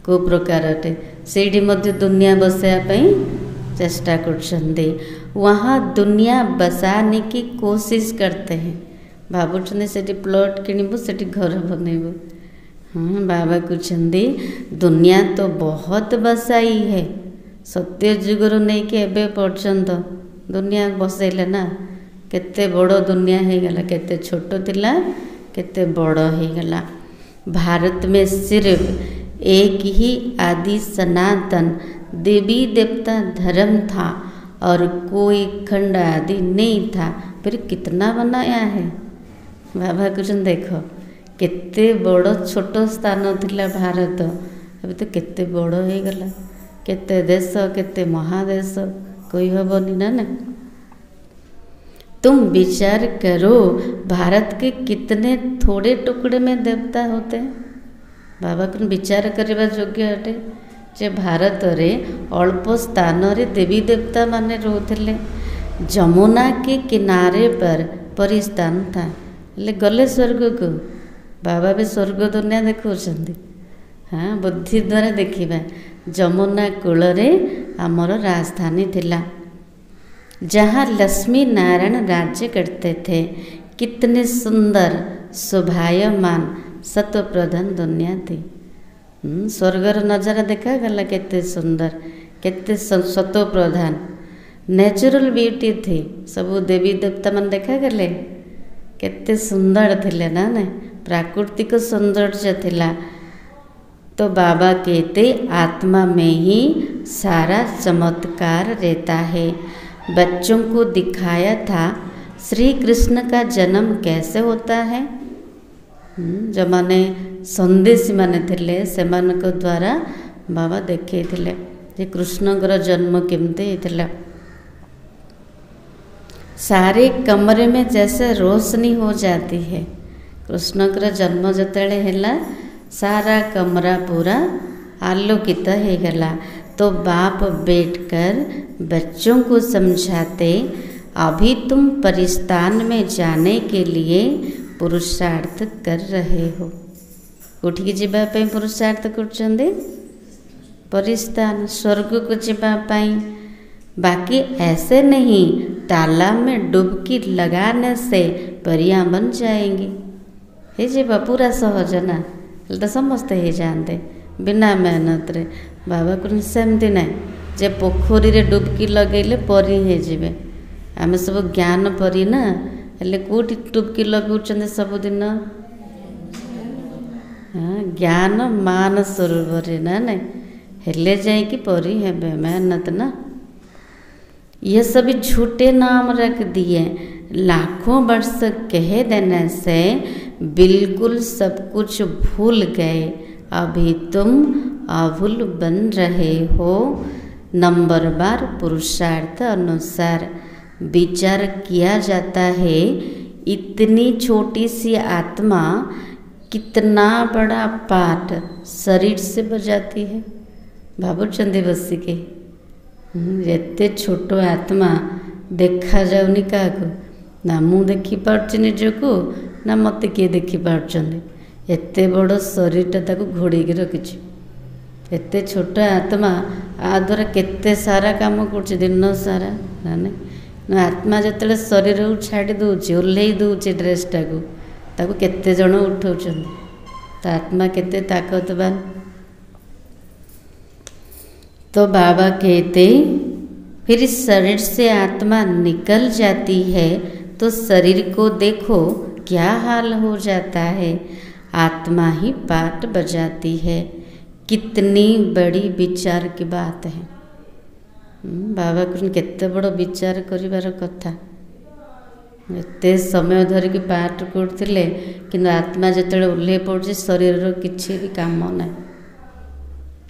को प्रकार अटे, सेठी मध्य दुनिया बसाया चेष्टा करछन्ते। वहाँ दुनिया बसाने की कोशिश करते हैं। भावुन से प्लॉट किणबू, से घर बनइबू। हाँ, बाबा कहते दुनिया तो बहुत बसाई है, सत्य जुगर नहीं कि एबे पर्यंत दुनिया बसैले ना। केते बड़ दुनिया हो गला, केते छोट थिला, केते बड़ हो गला। भारत में सिर्फ एक ही आदि सनातन देवी देवता धर्म था और कोई खंड आदि नहीं था, फिर कितना बनाया है। बाबा कुछ देखो केते बड़ छोट स्थान थिला भारत, अभी तो केते बड़ हो गला, केते देश, केते महादेश, कोई हबनी ना। तुम विचार करो भारत के कितने थोड़े टुकड़े में देवता होते हैं। बाबा को विचार करने योग्य अटे जे भारत रे अल्प स्थान रे देवी देवता माने रोते। जमुना के किनारे पर परिस्थान था, ले गले स्वर्ग को। बाबा भी स्वर्ग दुनिया देखुछंती। हाँ, बुद्धि द्वारा देखिबा। जमुना कूल रे आमर राजधानी थिला, जहाँ लक्ष्मी नारायण राज्य करते थे। कितने सुंदर शोभायमान सत्व प्रधान दुनिया थी। स्वर्गर नजारा देखा गला केते सुंदर केते सतो प्रधान नेचुरल ब्यूटी थी सब देवी देवता मन देखा गले केते सुंदर थिले ना ने प्राकृतिक सौंदर्य थिला। तो बाबा कहते आत्मा में ही सारा चमत्कार रहता है। बच्चों को दिखाया था श्री कृष्ण का जन्म कैसे होता है। जो माने संदेशी माने थिले सेमानक द्वारा बाबा देखे थिले जे कृष्णकर जन्म केमते थिला। सारे कमरे में जैसे रोशनी हो जाती है। कृष्णकर जन्म जतेले हैला सारा कमरा पूरा आलोकित हो गला। तो बाप बैठकर बच्चों को समझाते अभी तुम परिस्तान में जाने के लिए पुरुषार्थ कर रहे हो। उठिकी जीवा पे पुरुषार्थ करछंदे परिस्तान स्वर्ग को जीवा पाई। बाकी ऐसे नहीं तालाब में डुबकी लगाने से परियां बन जाएंगी। हे जीवा पूरा सहज ना तो समस्ते ही जानते बिना मेहनत रे बाबा को सेमती ना जे पोखरी रे डुबकी लगेले परी हे जीवे। आमे सब ज्ञान परी ना हेले कोठी डुबकी लगाउछन सबुदिन ज्ञान मान सरोवर ना ना हेले जाए कि परी हेबे मेहनत ना। ये सभी झूठे नाम रख दिए। लाखों वर्ष कह देने से बिल्कुल सब कुछ भूल गए। अभी तुम अभूल बन रहे हो। नंबर बार पुरुषार्थ अनुसार विचार किया जाता है। इतनी छोटी सी आत्मा कितना बड़ा पाठ शरीर से बजाती है। भावुचंदी बसी के एते छोट आत्मा देखा जाऊनी क्या ना मु देखी पार्ची निजको ना मत किए देखी पार्चंदी। एते बड़ शरीरटा ताको घोड़ेकी रखिछि। एते छोट आत्मा आ द्वारा केते सारा काम कर दिन सारा ना आत्मा जिते शरीर को छाड़ी दूची ओल्लई दूची ड्रेसटा को ताको केते जण उठाउछंदी। तो आत्मा केते ताकतवान। तो बाबा कहते फिर शरीर से आत्मा निकल जाती है तो शरीर को देखो क्या हाल हो जाता है। आत्मा ही पाठ बजाती है। कितनी बड़ी विचार की बात है। बाबा को केते बड़ विचार करिवार कथा। एते समय धरिकी पाठ करथिले कि आत्मा जिते ओल्हे पड़ुछि शरीर किछि भी काम ना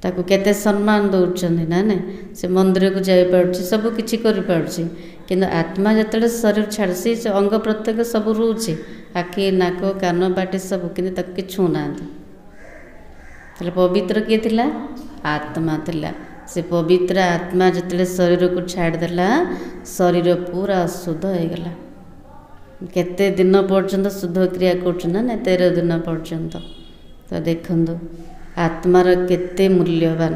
ताकू केते सम्मान दौरान ना ना से मंदिर को जाई पारुछि सब किछि करि पारुछि। किंतु आत्मा जिते शरीर छाड़ से अंग प्रत्येक सब रोचे आखि नाक कान बाटे सब कि कि छूना। पवित्र किए थिला आत्मा थिला। से पवित्र आत्मा जिते शरीर को छाड़देला शरीर पूरा शुद्ध हो गला। केते दिन पर्यंत शुद्ध क्रिया करछन ना 13 दिन पर्यंत। तो देखंदो आत्मार केते मूल्यवान।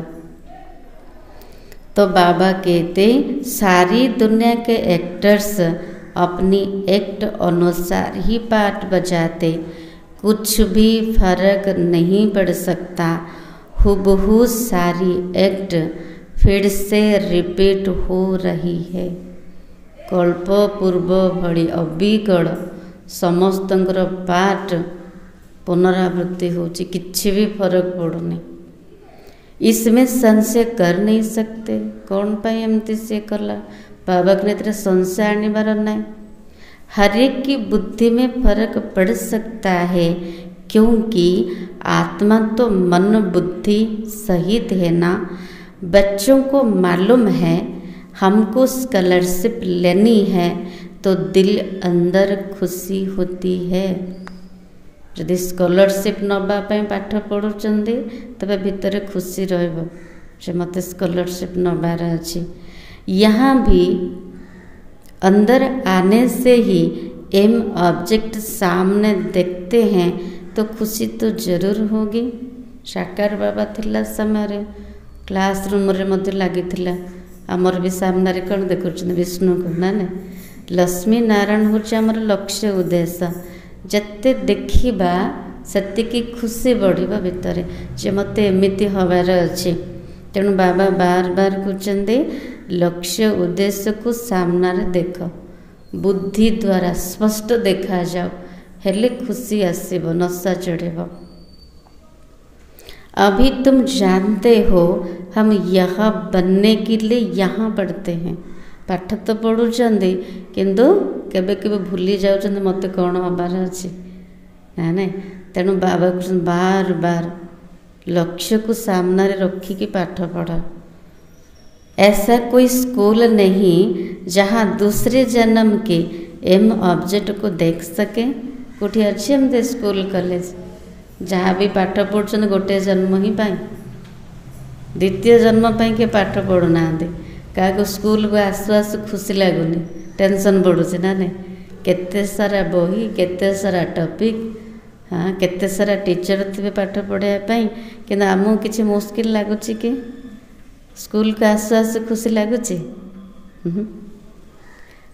तो बाबा कहते सारी दुनिया के एक्टर्स अपनी एक्ट अनुसार ही पाठ बजाते। कुछ भी फर्क नहीं पड़ सकता। हुबहू सारी एक्ट फिर से रिपीट हो रही है। कल्प पूर्व भली अविकल समस्तंकर पाठ पुनरावृत्ति होची किछि भी फर्क पड़ुनी। इसमें संशय कर नहीं सकते कौन पाई एमती से कला। बाबा के नेत्र संशय आनिबार नहीं। हर एक की बुद्धि में फर्क पड़ सकता है क्योंकि आत्मा तो मन बुद्धि सहित है ना। बच्चों को मालूम है हमको स्कॉलरशिप लेनी है तो दिल अंदर खुशी होती है। यदि स्कॉलरशिप नबा पाठ पढ़ुचंदी तबे भितर खुशी रहबो जे मते स्कॉलरशिप नबार अछि। यहाँ भी अंदर आने से ही एम ऑब्जेक्ट सामने देखते हैं तो खुशी तो जरूर होगी। साकार बाबा थिला समय क्लासरूम रे मध्य लगी आमर भी सामने कौन देखुं विष्णु को ना लक्ष्मी नारायण हूँ आमर लक्ष्य उद्देश्य। जते देखिबा सेतिकी खुशी बढ़िबो भितरे जे मते एमिति हबार अछि। तेणु बाबा बार बार कहते लक्ष्य उद्देश्य को सामना रे देख, बुद्धि द्वारा स्पष्ट देखा जाओ, हेले खुशी आसीबो, नशा चढ़ेबो। अभी तुम जानते हो हम यहाँ बनने के लिए यहाँ पढ़ते हैं। पाठ तो पढ़ुचंदी किंतु केबे केबे भूली जाउचंदी मते कौन हबार अछि ना नहीं। तेणु बाबा बार बार लक्ष्य को सामने रखिकी पाठ पढ़। ऐसा कोई स्कूल नहीं जहाँ दूसरे जन्म के एम ऑब्जेक्ट को देख सके। कोठी अच्छी एमती स्कूल कॉलेज जहाँ भी पाठ पढ़ुचंदी गोटे जन्म ही पाई, द्वितीय जन्म पाई के पाठ पढ़ुना। क्या स्कूल को आसु आसु खुशी लगुनि, टेंशन बढ़ुची ना नहीं। केते सारा बही, केते सारा टॉपिक, हाँ केते सारा टीचर थे पाठ पढ़ाई कि आमको किसी मुश्किल लगुच कि स्कूल को आसु आसु खुशी लगुच।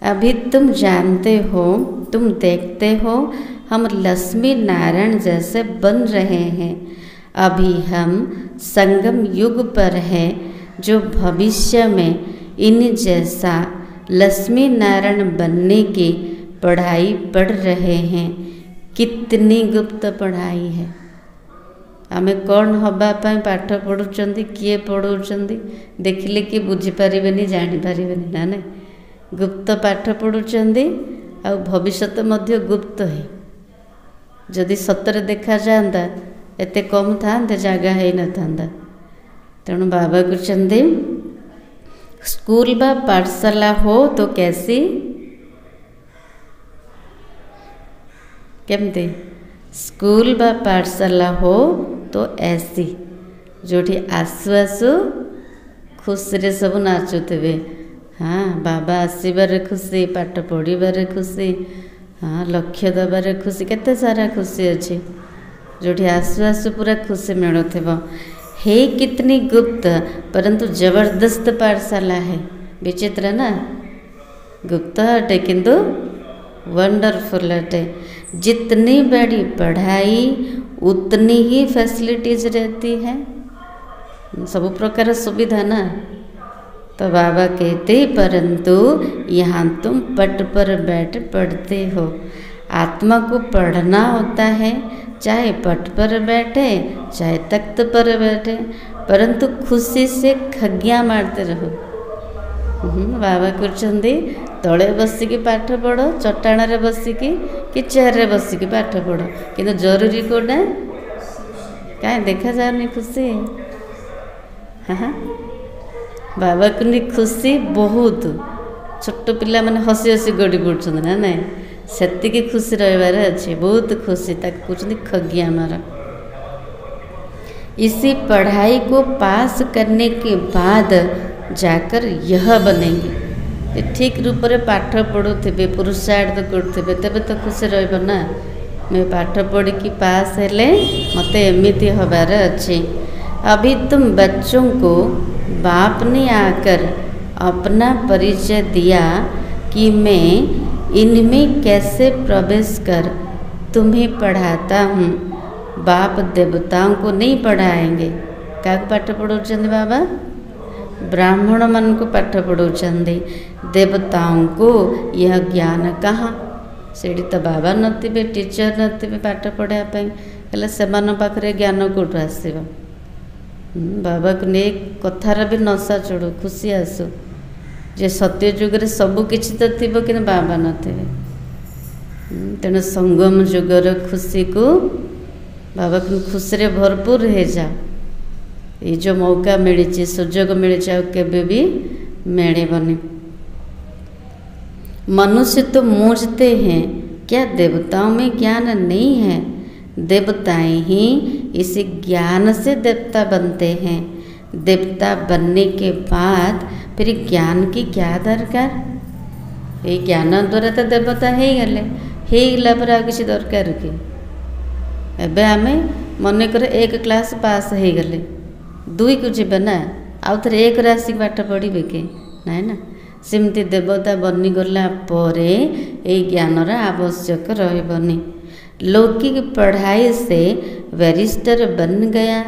अभी तुम जानते हो, तुम देखते हो हम लक्ष्मी नारायण जैसे बन रहे हैं। अभी हम संगम युग पर हैं जो भविष्य में इन जैसा लक्ष्मी नारायण बनने की पढ़ाई पढ़ रहे हैं। कितनी गुप्त पढ़ाई है। आमे कौन हवापाई पाठ पढ़ुचंदी, किए पढ़ुचंदी देखिले कि बुझीपारे जानीपारे ना नहीं। गुप्त पाठ पढ़ुचंदी आ भविष्यत मध्य गुप्त है। जदि सतरे देखा जाता एते कम था जगह है न था। तेणु बाबा कहते स्कूल बा पाठशाला हो तो कैसी केमती, स्कूल बा पाठशाला हो तो ऐसी जोठी आसु आसु खुशी सब नाचुवे। हाँ बाबा आसबार खुशी, पाठ पढ़ार खुशी, हाँ लक्ष्य दबार खुशी, केते सारा खुशी अच्छी जोठी आसु आसु पूरा खुशी मिलुथिबो। हे कितनी गुप्त परंतु जबरदस्त पाठशाला है। विचित्र ना, गुप्त हटे किंतु वंडरफुल हटे। जितनी बड़ी पढ़ाई उतनी ही फैसिलिटीज रहती है, सब प्रकार सुविधा ना। तो बाबा कहते परंतु यहाँ तुम पट पर बैठ पढ़ते हो। आत्मा को पढ़ना होता है, चाहे पट पर बैठे चाहे तख्त पर बैठे, परंतु खुशी से खगिया मारते रहो। बाबा कहते तले बसिकी पाठ पढ़, चट्टाण रे बसिकी कि चेयर रे बसिकी पाठ पढ़, किंतु जरूरी कोटा कहीं देखा जानी खुशी। हाँ बाबा कहते खुशी बहुत, छोट पिला माने हसी हसी गड़ी पड़ुछन ना नहीं, सेतिकी खुशी रहिबार अच्छी, बहुत खुशी ताक कहते खगिया मार। इसी पढ़ाई को पास करने के बाद जाकर यह बनेंगे। ठीक रूप से पाठ पढ़ुथे, पुरुषार्थ करुथे, तेबे तो खुशी रहिबो ना। मैं पाठ पढ़ी कि पास हेले मते एमिति हबार अच्छी। अभी तुम बच्चों को बाप ने आकर अपना परिचय दिया कि मैं इनमें कैसे प्रवेश कर तुम्हें पढ़ाता हूँ। बाप देवताओं को नहीं पढ़ाएंगे। क्या पाठ पढ़ाउछंदी बाबा? ब्राह्मण मन को पाठ पढ़ाउछंदी, देवताओं को यह ज्ञान कहाँ? सेठी तो बाबा नथिबे, टीचर नथिबे पाठ पढ़ाई हेले सेमान पाखरे ज्ञान कोठु आसीबो। बाबा को नहीं कथार भी नशा चढ़ू, खुशी आसू जे सत्य जुग सबू किछि तो थिबो कि बाबा नथिबे। तेणु संगम जुगर खुशी को बाबा को खुशी भरपूर हो जाओ। ये जो मौका मिली, सुजोग मिली केबे भी मिलेबनी। मनुष्य तो मूझते हैं, क्या देवताओं में ज्ञान नहीं है? देवताएं ही इसी ज्ञान से देवता बनते हैं। देवता बनने के बाद फिर ज्ञान की क्या दरकार? ये ज्ञान द्वारा तो देवता हो गला पर आ किसी दरकार कि? एबे आमे मन कर एक क्लास पास हो गले, दुई को जीवे ना, आउ थे एक राशि पाठ पढ़े कि नाई ना। सेमती देवता बनीगला ये ज्ञानर आवश्यक रही। लौकिक पढ़ाई से बैरिस्टर बन गया,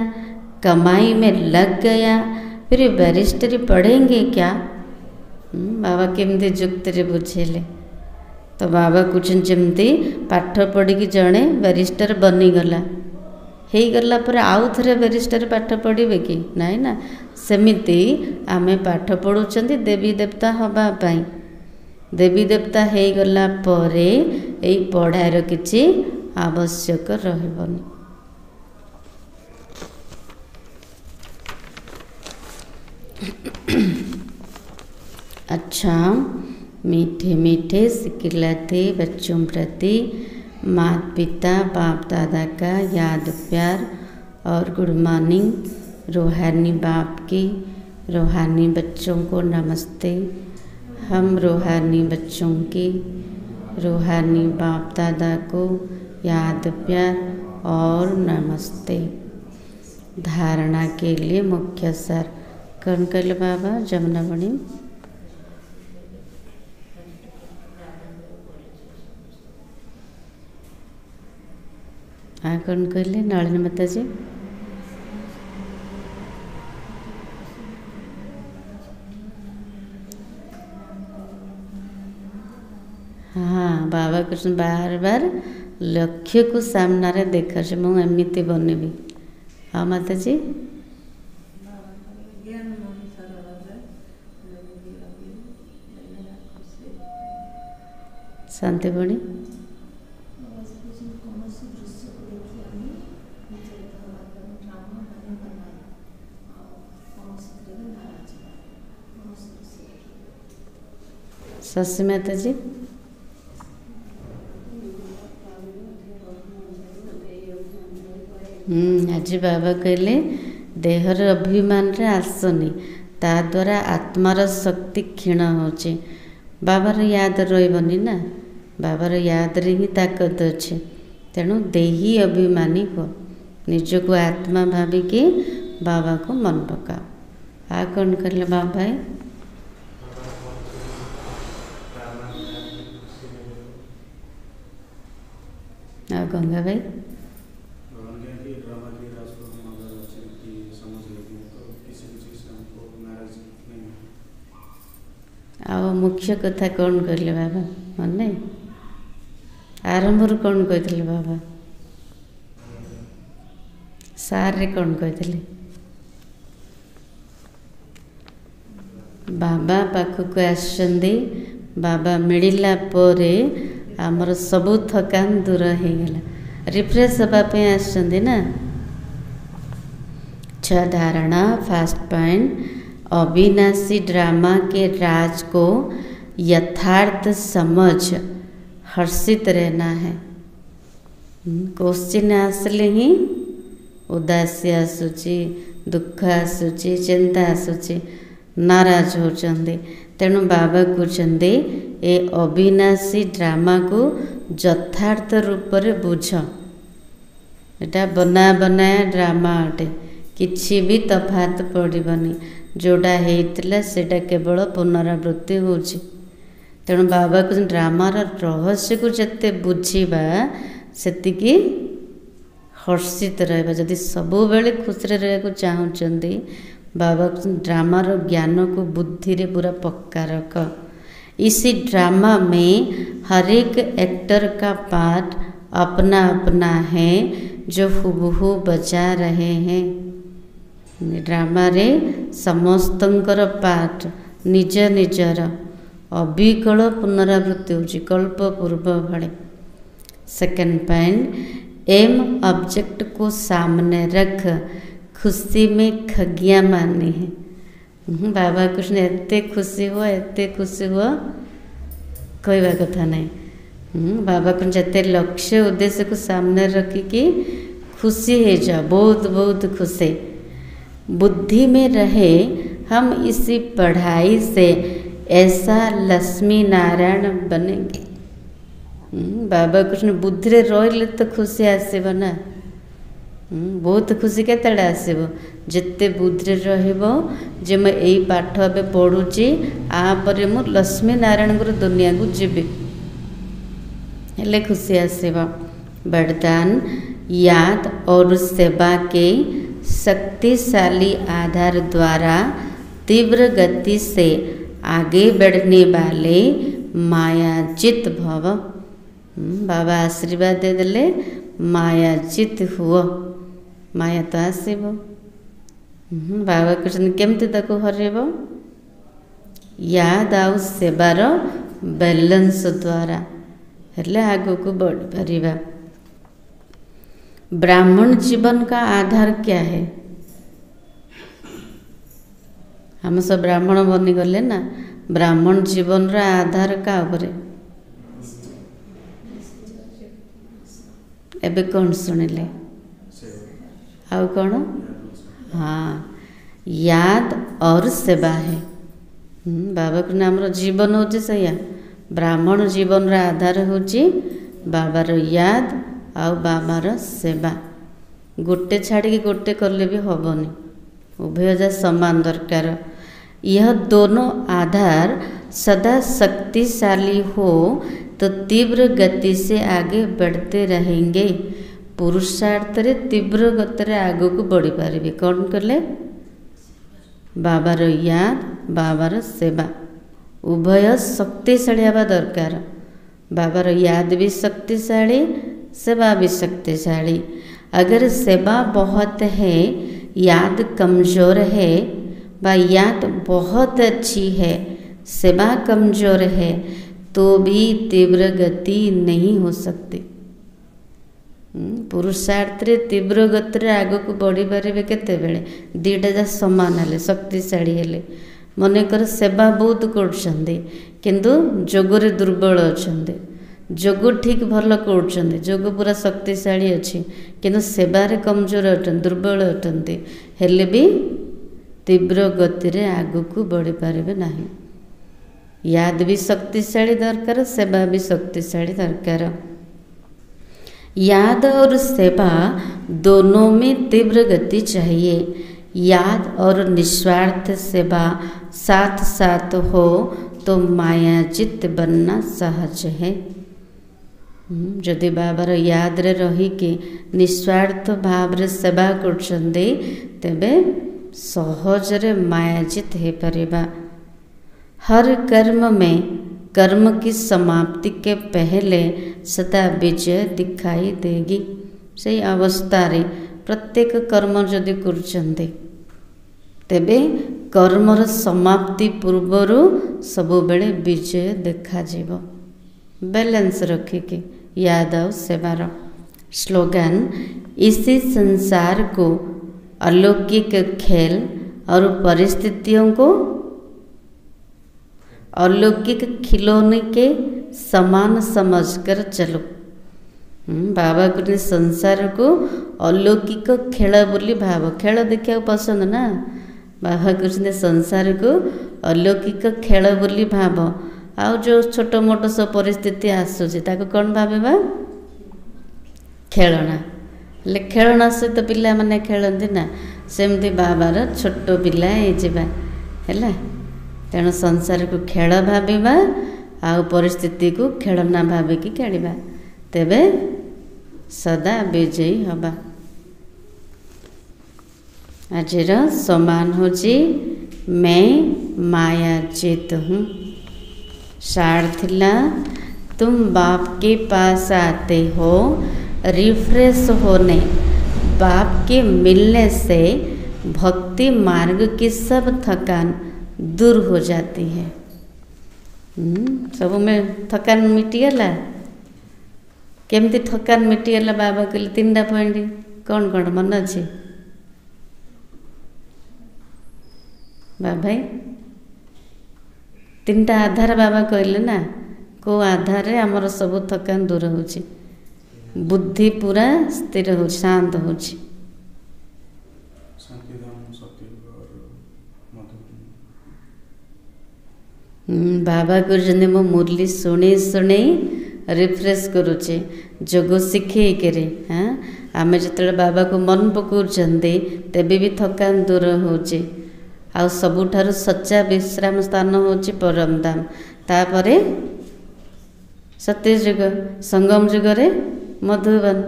कमाई में लग गया, फिर बैरिस्टरी पढ़ेंगे क्या? बाबा केमती जुक्ति बुझेले। तो बाबा कहते जमती पाठ पढ़ी जड़े बैरिस्टर बनीगला, हो गला पर आउ थे बैरिस्टर पाठ पढ़े कि नाई ना, सेमिति आमे पाठ पढ़ुचंदी देवी देवता हवापाई। देवी देवता हो गला परे एई पढ़ार किछि आवश्यक रहबनी। अच्छा, मीठे मीठे सिखलाते बच्चों प्रति माता पिता बाप दादा का याद प्यार और गुड मॉर्निंग। रूहानी बाप की रूहानी बच्चों को नमस्ते। हम रूहानी बच्चों की रूहानी बाप दादा को याद प्यार और नमस्ते। धारणा के लिए मुख्य सार कौन कहले बाबा? जमुना बणी हाँ कौन कहले? नलिनी माता जी। हाँ बाबा कृष्ण बार बार लक्ष्य को सामने देखा से मुझे एमती बनबी। हाँ माता जी। शांति बणी शशि माता जी। आज बाबा कहले देहर अभिमान रे आसनी, ता द्वारा आत्मार शक्ति क्षीण होचे। बाबार याद रही ना, बाबार याद रे ही ताकत अच्छे। तेणु देही अभिमानी हो, निज को आत्मा भाविकी बाबा को मन पकाओ। आ कौन कहले बाबा? आ गंगा भाई। आ मुख्य कथा कौन कहले बाबा मन नहीं? आरंभ कौन कहते बाबा? सार रे कौन कहते? बाबा पाखक आसछंदी, बाबा मिलला परे आमर सबू थकान दूर हो गला, रिफ्रेश होगापी आसछंदी ना। छ धारणा फास्ट पॉइंट, अविनाशी ड्रामा के राज को यथार्थ समझ हर्षित रहना है। क्वेश्चन आसले ही उदासी आसूची, दुख आसूची, चिंता आसूची, नाराज होचंदे। तेणु बाबा कहते ए अविनाशी ड्रामा को यथार्थ रूप से बुझ। एटा बना बनाया ड्रामा अटे, किछि भी तफात पड़बनी। जोड़ा होता सेटा केवल पुनरावृत्ति होची। तेणु बाबा कहते ड्रामार रहस्य को जिते बुझा सेतिकी हर्षित रहा। जदि सबु बेले खुशी रहा चाहते बाबा ड्रामार ज्ञान को बुद्धि रे पूरा पक्का रख। इसी ड्रामा में हर एक एक्टर का पार्ट अपना अपना है जो हुबहू बजा रहे हैं। ड्रामा रे समस्तंकर पार्ट निज निजर अविकल पुनरावृत्ति होची, कल्प पूर्व भले। सेकेंड पॉइंट, एम ऑब्जेक्ट को सामने रख खुशी में खगिया मारनी है। बाबा कृष्ण एते खुशी हुआ कहवा कथा नहीं। बाबा कृष्ण जिते लक्ष्य उद्देश्य को सामने रखिकी खुशी हो जा, बहुत बहुत खुशी बुद्धि में रहे। हम इसी पढ़ाई से ऐसा लक्ष्मी नारायण बनेंगे। बाबा कृष्ण बुद्धि रे रहिले तो खुशी आसब ना, बहुत खुशी केत आसब जिते बुद्धि रहिबो जे मैं यही पाठ ए पढ़ुची आपर मु लक्ष्मी नारायण दुनिया को जीवी हेले खुशी आसब। वरदान याद और सेवा के शक्तिशाली आधार द्वारा तीव्र गति से आगे बढ़ने वाले मायाजित भव। बाबा आशीर्वाद दे देले मायाजित हुओ, माया तो आसब। बाबा कहते केमती ताको हरेब, याद आउ सेवार बैलेंस द्वारा हेले आगो को बढ़ पारिबा। ब्राह्मण जीवन का आधार क्या है? हम सब ब्राह्मण बनी गले ना, ब्राह्मण जीवन रा आधार का उपरे एबे कौन सुनिले आउ कौन? हाँ, याद और सेवा है। बाबा को नाम जीवन होची सैया। ब्राह्मण जीवन रा आधार होची बाबार याद आउ बाबार सेवा। गोटे छाड़ी गोटे कले भी हबनी, उभय जा समान दरकार। यह दोनों आधार सदा शक्तिशाली हो तो तीव्र गति से आगे बढ़ते रहेंगे। पुरुषार्थ रे तीव्र गति रे आगो को बढ़ी पारिबे। कौन कले? बाबार याद बाबार सेवा उभय शक्तिशाली हवा दरकार। बाबार याद भी शक्तिशाली, सेवा भी शक्तिशाली। अगर सेवा बहुत है, याद कमज़ोर है, व याद बहुत अच्छी है, सेवा कमज़ोर है, तो भी तीव्र गति नहीं हो सकती। पुरुषार्थ रे तीव्र गति रे आग को बढ़ी पारे केते बेले दीटा जा समान हेले शक्तिशाली हेले। मनेकर सेवा बहुत करछन्ते किंतु जोग रे दुर्बल अछन्ते। जोग ठीक भल करछन्ते, जोग पूरा शक्तिशाली अछि किंतु सेवा रे कमजोर अटन, दुर्बल अटन्ते, हेले भी तीव्र गति रे आग को बढ़ी पारे नाही। याद भी शक्तिशाली दरकार, सेवा भी शक्तिशाली दरकार। याद और सेवा दोनों में तीव्र गति चाहिए। याद और निस्वार्थ सेवा साथ साथ हो तो मायाजित बनना सहज है। जदि बाबार याद रे रही कि निस्वार्थ भाव रे सेवा करछन्ते तेबे सहज रे मायाजित हे परिबा। हर कर्म में कर्म की समाप्ति के पहले सदा विजय दिखाई देगी। से अवस्था रे प्रत्येक कर्म जदि करछन्ते तेबे कर्मर समाप्ति पूर्वरु सबु बेले विजय देखा जीवो। बैलेंस रखिके याद और सेवार। स्लोगन, इसी संसार को अलौकिक खेल और परिस्थितियों को अलौकिक खिलौने के समान समझकर चलो। बाबा को संसार को अलौकिक खेल बोली भाव। खेल देखा पसंद ना, बाबा कहते संसार को अलौकिक खेल बोली भाव। आउ जो छोट मोट सब परिस्थिति आसूची ताको कौन भाविबा? खेलना। ले खेलना सहित पिला माने खेलती ना, सेमती बाबार छोट पिला होइजिबा हैला। तेणु संसार को खेल भाविबा आउ परिस्थिति को खेलना भाविकी खेलिबा, तेबे सदा विजयी हबा। आजिर समान होची मैं मायाजित हूँ। सार थिला, तुम बाप के पास आते हो रिफ्रेश होने। बाप के मिलने से भक्ति मार्ग की सब थकान दूर हो जाती है। सब में थकान मिटिगला। केमती थकान मिटिगला बाबा कहले 3टा पॉइंट कौन कौन मन अच्छे बाबा? 3टा आधार बाबा कहले ना, को आधार रे हमर सब थकान दूर होची, बुद्धि पूरा स्थिर हो, शांत होची। बाबा कहते मो मुरली शुणी शुणी रिफ्रेश करुचे जोग शिखे करे। हाँ, आम जो बाबा को मन पकाउछन्ते तेबे भी थकान दूर होचे। आ सबुठारु सच्चा विश्राम स्थान होची परमधाम। तापरे सत्य जुग संगम जुग रे मधुबन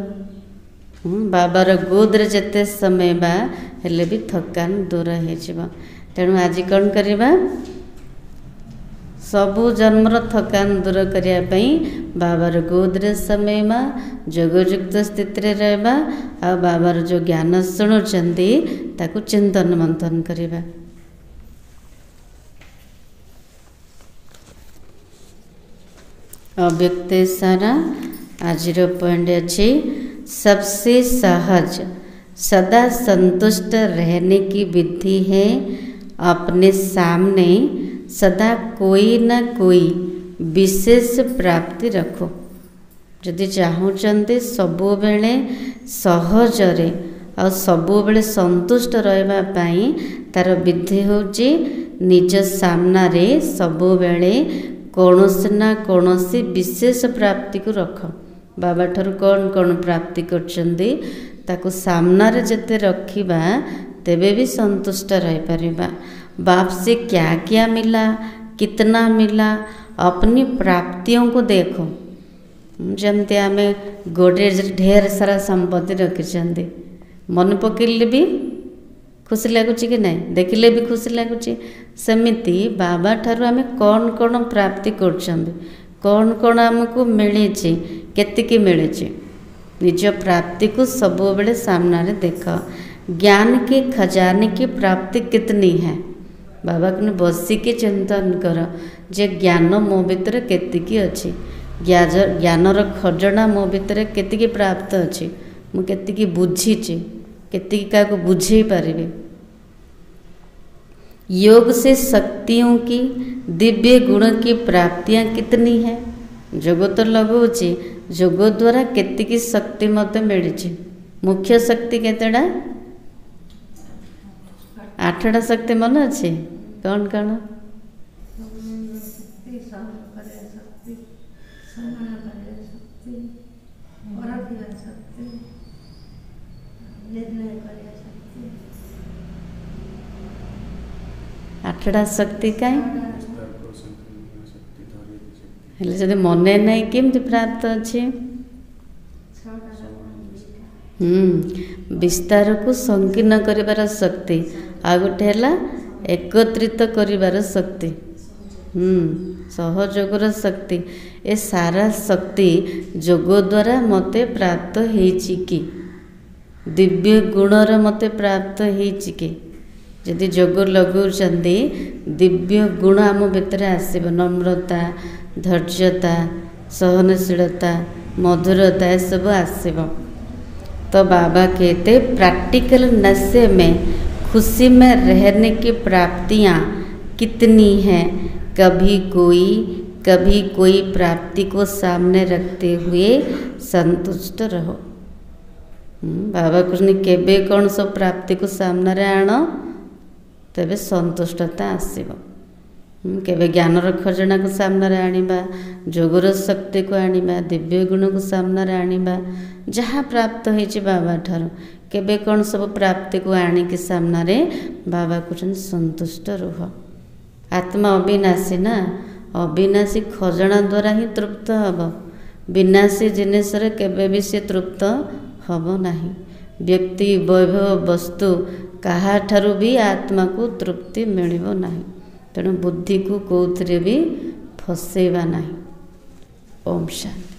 बाबार गोदरे जेते समय बा हेले भी थकान दूर हो। तेणु आज कौन करवा सबु जन्मर थकान दूर करने बाबार गोदरे समय में जोगयुक्त स्थित रहा आ बाबार जो ज्ञान शुणुंट ताकू चिंतन मंथन करवा। अव्यक्त सारा आज पॉइंट अच्छी सबसे सहज सदा संतुष्ट रहने की विधि है अपने सामने सदा कोई ना कोई विशेष प्राप्ति रखो। जदि चाहूँगी सबु बेले सहजरे आ सबु बेले संतुष्ट रहबा पाई तार विधि होची निज सामना रे सबु बेले कौनसी ना कौनसी विशेष प्राप्ति को रख। बाबा ठार कौन कौन प्राप्ति करछंदी ताकू सामना रे जते रखिबा तेबे भी संतुष्ट रह परिबा। बाप से क्या क्या मिला कितना मिला अपनी प्राप्तियों को देखो। जमते आम गोटे ढेर सारा संपत्ति रखिछंदी मन पकेले भी खुशी लगुच कि नहीं देखिले भी खुशी लगुच। सेमिति बाबा ठारू आम कौन कौन प्राप्ति करछंदी कौन कौन आमको मिली केतिकी मिली निज प्राप्ति को सब बेले सामना रे देख। ज्ञान के खजाने की प्राप्ति कितनी है बाबा को बसिकी चिंतन कर जे ज्ञान मो भितर केतिकी अच्छी ज्ञानर खजाना मो भितर केतिकी प्राप्त अच्छी मु केतिकी बुझीची केतिकी का बुझे पारिबे। योग से शक्तियों की दिव्य गुण की प्राप्तियां कितनी है जोग तो लगुची जोग द्वारा केतिकी शक्ति मत मिली। मुख्य शक्ति केतेडा 8टा शक्ति मन अच्छे कौन कौन आठटा शक्ति कहीं हेले जदि मने नहीं केमती प्राप्त अच्छे विस्तार को संकीर्ण करिवार शक्ति आ गोटे है एकत्रित करिवार शक्ति सहयोगर शक्ति ए सारा शक्ति जोग द्वारा मते प्राप्त होईची कि दिव्य गुणर मते प्राप्त होईची कि जदि जोग लगुचंदी दिव्य गुण आम भितर आसब नम्रता धैर्यता सहनशीलता मधुरता ये सब आसब। तो बाबा कहते प्रैक्टिकल नशे में खुशी में रहने की प्राप्तियाँ कितनी हैं कभी कोई प्राप्ति को सामने रखते हुए संतुष्ट रहो। बाबा कृष्ण केबे कौन सब प्राप्ति को सामने रे आण तेबे संतुष्टता आसीब। केबे ज्ञानर खजाना को सामने रे आनिबा जोगर शक्ति को आनिबा दिव्य गुण को सामने रे आनिबा जहाँ प्राप्त होइछि बाबा ठार केबे कौन सब प्राप्ति को आनिकी सामने रे बाबा कहउछन संतुष्ट रुह। आत्मा अविनाशी ना अविनाशी खजाना द्वारा ही तृप्त हब विनाशी जिनिस रे केबे भी से तृप्त हब नाही। व्यक्ति वैभव वस्तु कहा ठारू भी आत्मा को तृप्ति मिलिबो नाही। तेणु बुद्धि को कौथिरे भी फसेबा नाही। ओम शांति।